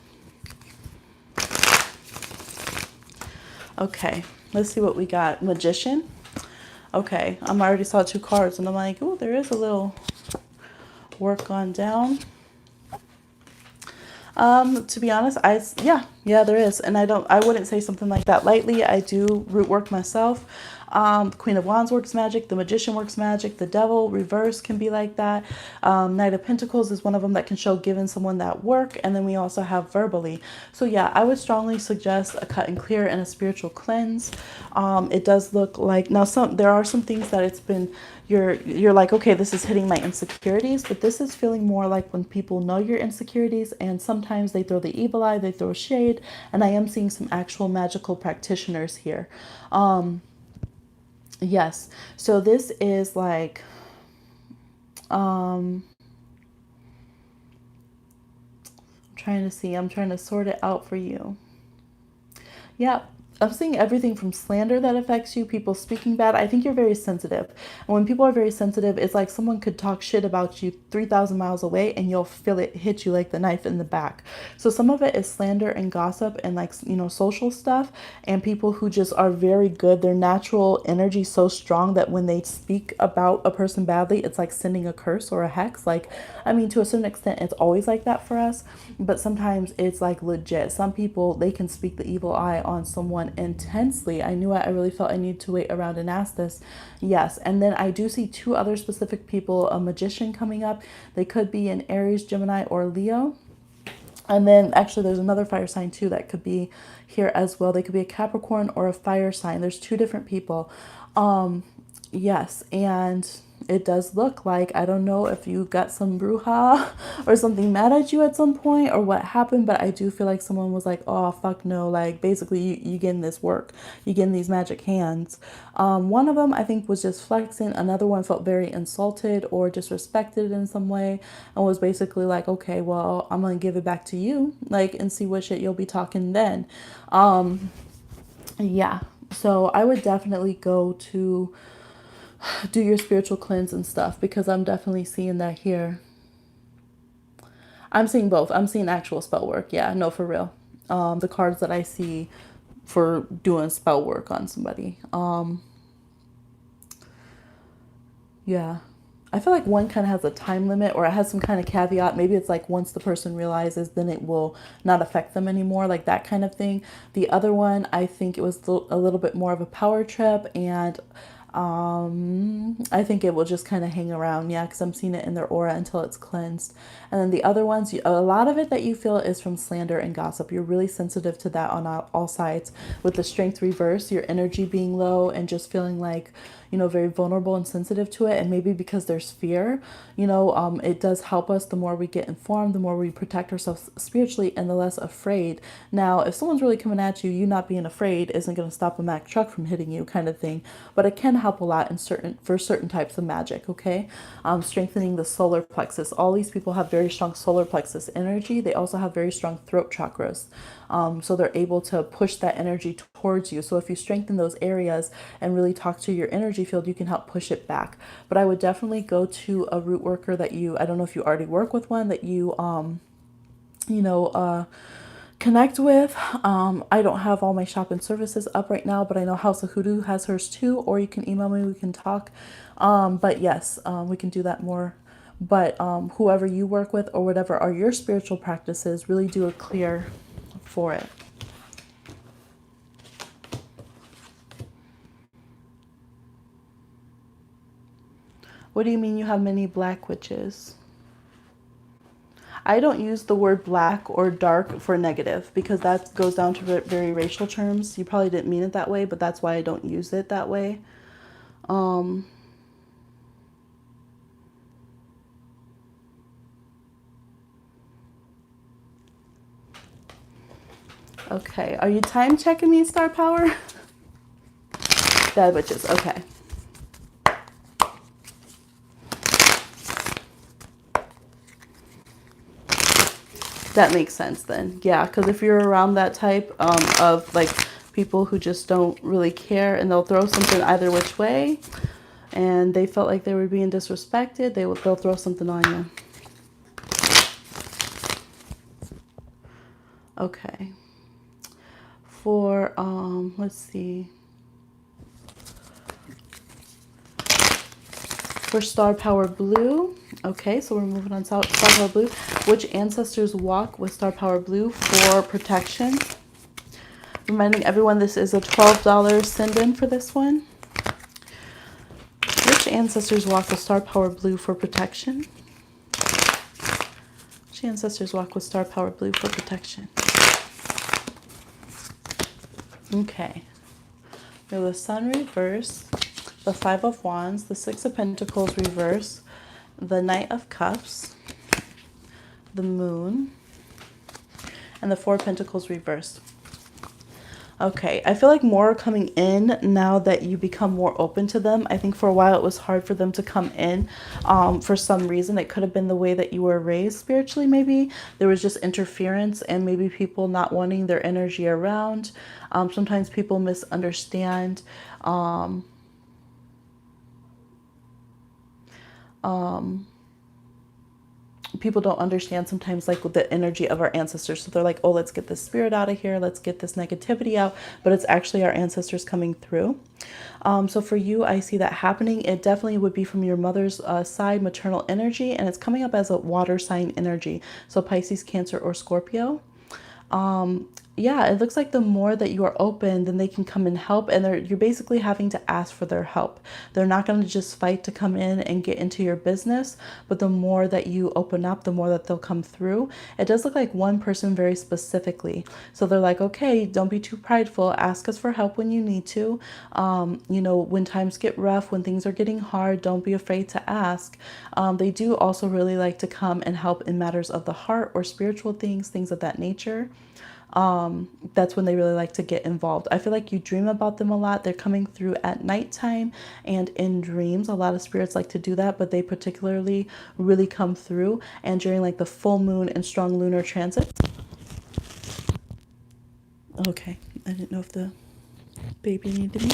A: Okay, let's see what we got. Magician. Okay, I already saw 2 cards and I'm like, oh, there is a little work on down. To be honest, yeah, there is. And I wouldn't say something like that lightly. I do root work myself. Queen of Wands works magic. The Magician works magic. The Devil reverse can be like that. Knight of Pentacles is one of them that can show giving someone that work. And then we also have verbally. So yeah, I would strongly suggest a cut and clear and a spiritual cleanse. It does look like, now there are some things that it's been, you're like, okay, this is hitting my insecurities, but this is feeling more like when people know your insecurities and sometimes they throw the evil eye, they throw shade, and I am seeing some actual magical practitioners here. Yes, so this is like, I'm trying to sort it out for you. Yeah, I'm seeing everything from slander that affects you, people speaking bad. I think you're very sensitive. And when people are very sensitive, it's like someone could talk shit about you 3,000 miles away and you'll feel it hit you like the knife in the back. So some of it is slander and gossip and like, social stuff. And people who just are very good, their natural energy so strong that when they speak about a person badly, it's like sending a curse or a hex. Like, I mean, to a certain extent, it's always like that for us. But sometimes it's like legit. Some people, they can speak the evil eye on someone intensely. I knew I really felt I need to wait around and ask this. Yes. And then I do see 2 other specific people, a magician coming up. They could be an Aries, Gemini, or Leo. And then actually there's another fire sign too that could be here as well. They could be a Capricorn or a fire sign. There's 2 different people. Yes. And it does look like, I don't know if you got some bruja or something mad at you at some point or what happened, but I do feel like someone was like, oh, fuck no. Like basically you getting this work, you getting these magic hands. One of them I think was just flexing. Another one felt very insulted or disrespected in some way and was basically like, okay, well, I'm going to give it back to you, like, and see what shit you'll be talking then. Yeah. So I would definitely go to do your spiritual cleanse and stuff because I'm definitely seeing that here. I'm seeing both. I'm seeing actual spell work. Yeah, no, for real. The cards that I see for doing spell work on somebody. Yeah. I feel like one kind of has a time limit or it has some kind of caveat. Maybe it's like once the person realizes, then it will not affect them anymore, like that kind of thing. The other one, I think it was a little bit more of a power trip and I think it will just kind of hang around. Yeah, because I'm seeing it in their aura until it's cleansed. And then the other ones, a lot of it that you feel is from slander and gossip. You're really sensitive to that on all sides. With the strength reverse, your energy being low and just feeling like, very vulnerable and sensitive to it. And maybe because there's fear, it does help us. The more we get informed, the more we protect ourselves spiritually and the less afraid. Now, if someone's really coming at you, you not being afraid isn't going to stop a Mack truck from hitting you kind of thing. But it can help a lot for certain types of magic. Okay. Strengthening the solar plexus. All these people have very strong solar plexus energy. They also have very strong throat chakras. So they're able to push that energy towards you. So if you strengthen those areas and really talk to your energy field, you can help push it back. But I would definitely go to a root worker that I don't know if you already work with one that you, connect with. I don't have all my shopping services up right now, but I know House of Hoodoo has hers too, or you can email me, we can talk. But yes, we can do that more. But whoever you work with or whatever are your spiritual practices, really do a clear for it. What do you mean you have many black witches? I don't use the word black or dark for negative because that goes down to very racial terms. You probably didn't mean it that way, but that's why I don't use it that way. Okay, are you time checking me, Star Power? Bad witches, okay. That makes sense then. Yeah, because if you're around that type of like people who just don't really care and they'll throw something either which way and they felt like they were being disrespected, they'll throw something on you. Okay. For let's see. For Star Power Blue, okay, so we're moving on Star Power Blue. Which ancestors walk with Star Power Blue for protection? Reminding everyone this is a $12 send-in for this one. Which ancestors walk with Star Power Blue for protection? Which ancestors walk with Star Power Blue for protection? Okay. We have the Sun reverse, the Five of Wands, the Six of Pentacles reverse, the Knight of Cups, the Moon, and the Four of Pentacles reversed. Okay, I feel like more are coming in now that you become more open to them. I think for a while it was hard for them to come in for some reason. It could have been the way that you were raised spiritually, maybe. There was just interference and maybe people not wanting their energy around. Sometimes people misunderstand people don't understand sometimes like the energy of our ancestors. So they're like, oh, let's get this spirit out of here. Let's get this negativity out. But it's actually our ancestors coming through. So for you, I see that happening. It definitely would be from your mother's side, maternal energy. And it's coming up as a water sign energy. So Pisces, Cancer, or Scorpio. Yeah, it looks like the more that you are open, then they can come and help. And you're basically having to ask for their help. They're not going to just fight to come in and get into your business. But the more that you open up, the more that they'll come through. It does look like one person very specifically. So they're like, okay, don't be too prideful. Ask us for help when you need to. You know, when times get rough, when things are getting hard, don't be afraid to ask. They do also really like to come and help in matters of the heart or spiritual things, things of that nature. That's when they really like to get involved. I feel like you dream about them a lot. They're coming through at nighttime and in dreams. A lot of spirits like to do that, but they particularly really come through and during like the full moon and strong lunar transits. Okay, I didn't know if the baby needed me,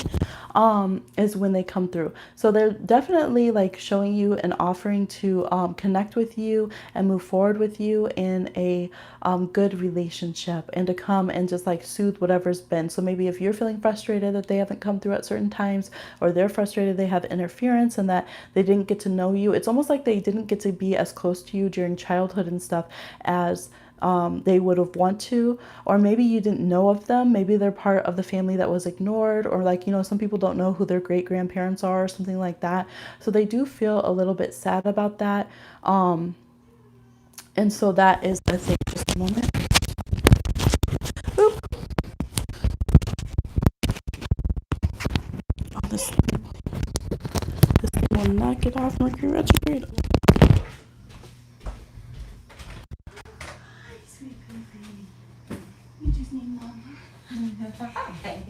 A: is when they come through. So they're definitely like showing you and offering to connect with you and move forward with you in a good relationship and to come and just like soothe whatever's been. So maybe if you're feeling frustrated that they haven't come through at certain times, or they're frustrated they have interference and that they didn't get to know you, it's almost like they didn't get to be as close to you during childhood and stuff as they would have want to, or maybe you didn't know of them. Maybe they're part of the family that was ignored, or like, you know, some people don't know who their great grandparents are or something like that. So they do feel a little bit sad about that. And so that is, I think, just a moment. Oop. Oh, this thing will not get off Mercury retrograde. Hi, sweet baby. You just need mama. Hi.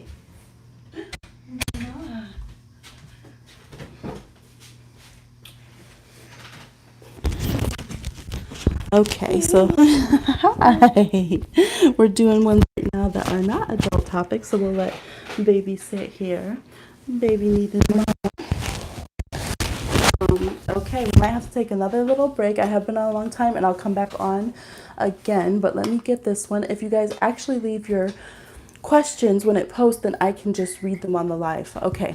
A: Okay, so hi. We're doing ones right now that are not adult topics, so we'll let baby sit here. Baby needing mom. Okay, we might have to take another little break. I have been on a long time and I'll come back on again, but let me get this one. If you guys actually leave your questions when it posts, then I can just read them on the live. Okay.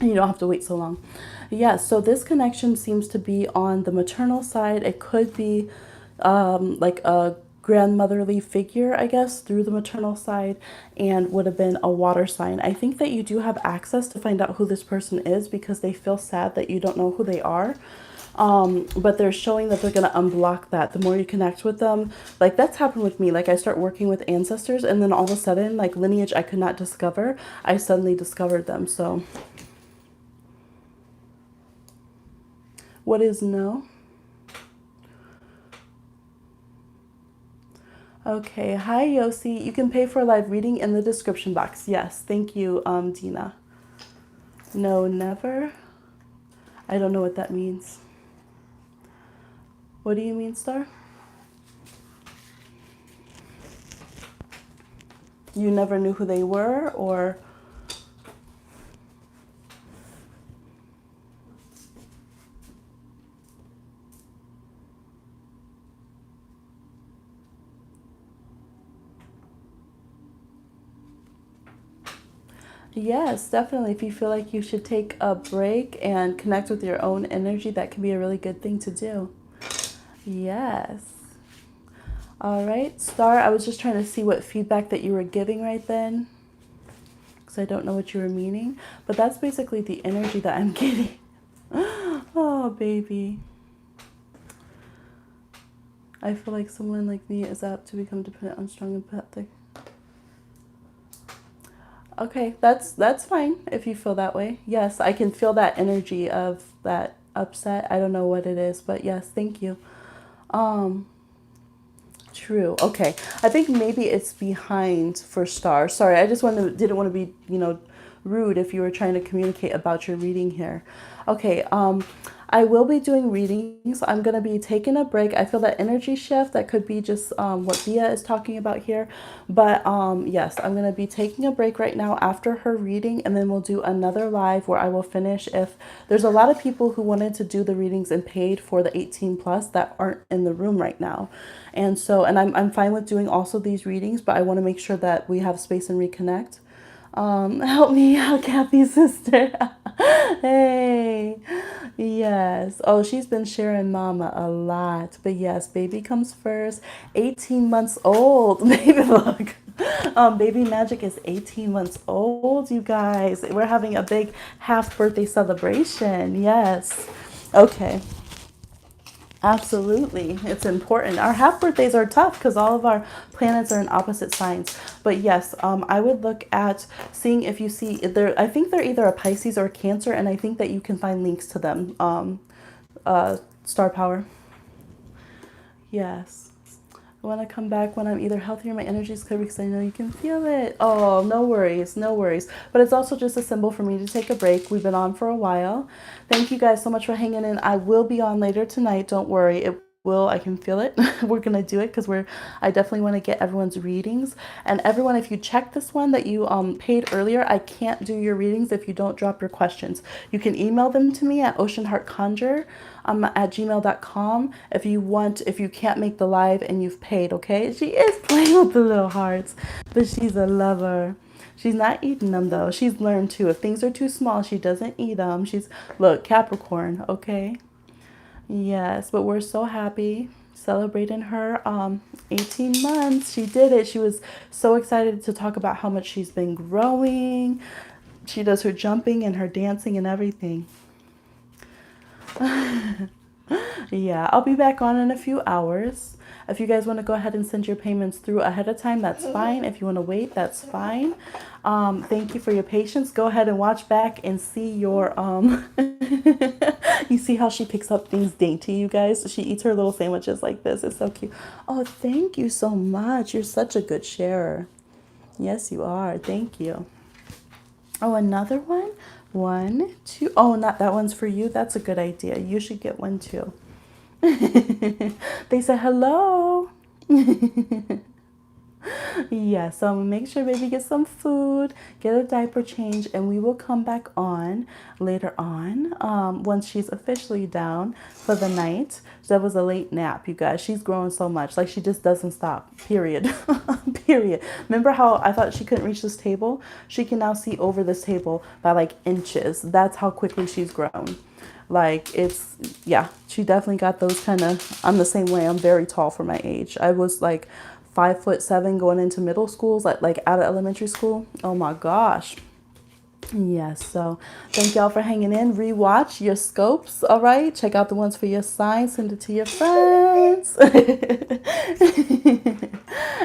A: You don't have to wait so long. Yeah, so this connection seems to be on the maternal side. It could be like a grandmotherly figure, I guess, through the maternal side, and would have been a water sign. I think that you do have access to find out who this person is because they feel sad that you don't know who they are. But they're showing that they're going to unblock that. The more you connect with them, like that's happened with me. Like I start working with ancestors and then all of a sudden, like lineage I could not discover, I suddenly discovered them. So what is no? Okay, hi Yossi. You can pay for a live reading in the description box. Yes, thank you, Dina. No, never. I don't know what that means. What do you mean, Star? You never knew who they were, or yes, definitely. If you feel like you should take a break and connect with your own energy, that can be a really good thing to do. Yes. All right, Star, I was just trying to see what feedback that you were giving right then, because I don't know what you were meaning, but that's basically the energy that I'm getting. Oh, baby. I feel like someone like me is apt to become dependent on strong empathic. Okay, that's fine if you feel that way. Yes, I can feel that energy of that upset. I don't know what it is, but yes, thank you. Um, True. Okay. I think maybe it's behind for Star. Sorry, I just didn't want to be, rude if you were trying to communicate about your reading here. Okay. I will be doing readings. I'm going to be taking a break. I feel that energy shift. That could be just what Bia is talking about here. But yes, I'm going to be taking a break right now after her reading, and then we'll do another live where I will finish. If there's a lot of people who wanted to do the readings and paid for the 18 plus that aren't in the room right now. And so, and I'm fine with doing also these readings, but I want to make sure that we have space and reconnect. Help me out, Kathy's sister. Hey, yes. Oh, she's been sharing mama a lot. But yes, baby comes first. 18 months old. Baby, look. Baby Magic is 18 months old, you guys. We're having a big half birthday celebration. Yes. Okay. Absolutely. It's important. Our half birthdays are tough because all of our planets are in opposite signs. But yes, I would look at seeing if you see there. I think they're either a Pisces or a Cancer, and I think that you can find links to them. Star Power. Yes. I want to come back when I'm either healthy or my energy is clear because I know you can feel it. Oh, no worries, no worries. But it's also just a symbol for me to take a break. We've been on for a while. Thank you guys so much for hanging in. I will be on later tonight. Don't worry. It will. I can feel it. We're going to do it because I definitely want to get everyone's readings. And everyone, if you check this one that you paid earlier, I can't do your readings if you don't drop your questions. You can email them to me at oceanheartconjure at gmail.com if you can't make the live and you've paid. Okay, she is playing with the little hearts, but she's a lover. She's not eating them though. She's learned too, if things are too small, she doesn't eat them. She's, look, Capricorn. Okay, yes, but we're so happy celebrating her 18 months. She did it. She was so excited to talk about how much she's been growing. She does her jumping and her dancing and everything. Yeah, I'll be back on in a few hours. If you guys want to go ahead and send your payments through ahead of time, that's fine. If you want to wait, that's fine. Thank you for your patience. Go ahead and watch back and see your you see how she picks up things dainty, you guys? She eats her little sandwiches like this. It's so cute. Oh, thank you so much. You're such a good sharer. Yes, you are. Thank you. Oh, another one? One, two. Oh, not that one's for you. That's a good idea. You should get one too. They said hello. Yeah, so I'm gonna make sure baby gets some food, get a diaper change, and we will come back on later on once she's officially down for the night. So that was a late nap, you guys. She's growing so much, like she just doesn't stop. Period. Period. Remember how I thought she couldn't reach this table? She can now see over this table by like inches. That's how quickly she's grown. Like it's, yeah, she definitely got those kind of, I'm the same way. I'm very tall for my age. I was like 5'7" going into middle schools, like out of elementary school. Oh my gosh. Yes, so thank y'all for hanging in. Rewatch your scopes, all right? Check out the ones for your signs. Send it to your friends.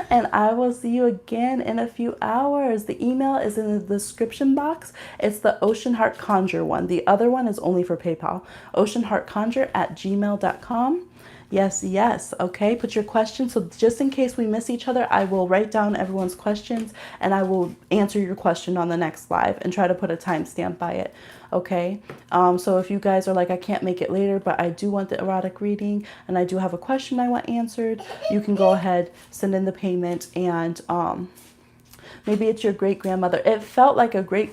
A: And I will see you again in a few hours. The email is in the description box. It's the Ocean Heart Conjure one. The other one is only for PayPal. oceanheartconjure@gmail.com. Yes, yes. Okay, put your questions. So just in case we miss each other, I will write down everyone's questions and I will answer your question on the next live and try to put a timestamp by it. Okay. So if you guys are like, I can't make it later, but I do want the erotic reading and I do have a question I want answered, you can go ahead, send in the payment, and maybe it's your great grandmother. It felt like a great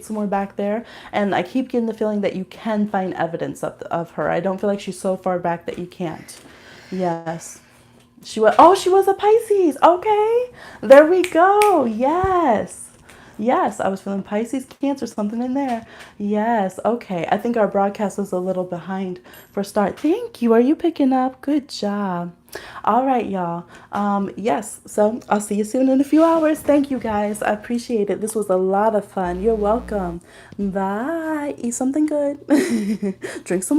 A: somewhere back there. And I keep getting the feeling that you can find evidence of her. I don't feel like she's so far back that you can't. Yes. She was a Pisces. Okay. There we go. Yes. Yes, I was feeling Pisces, Cancer, something in there. Yes, okay. I think our broadcast was a little behind for start. Thank you. Are you picking up? Good job. All right, y'all. Yes, so I'll see you soon in a few hours. Thank you, guys. I appreciate it. This was a lot of fun. You're welcome. Bye. Eat something good. Drink some water.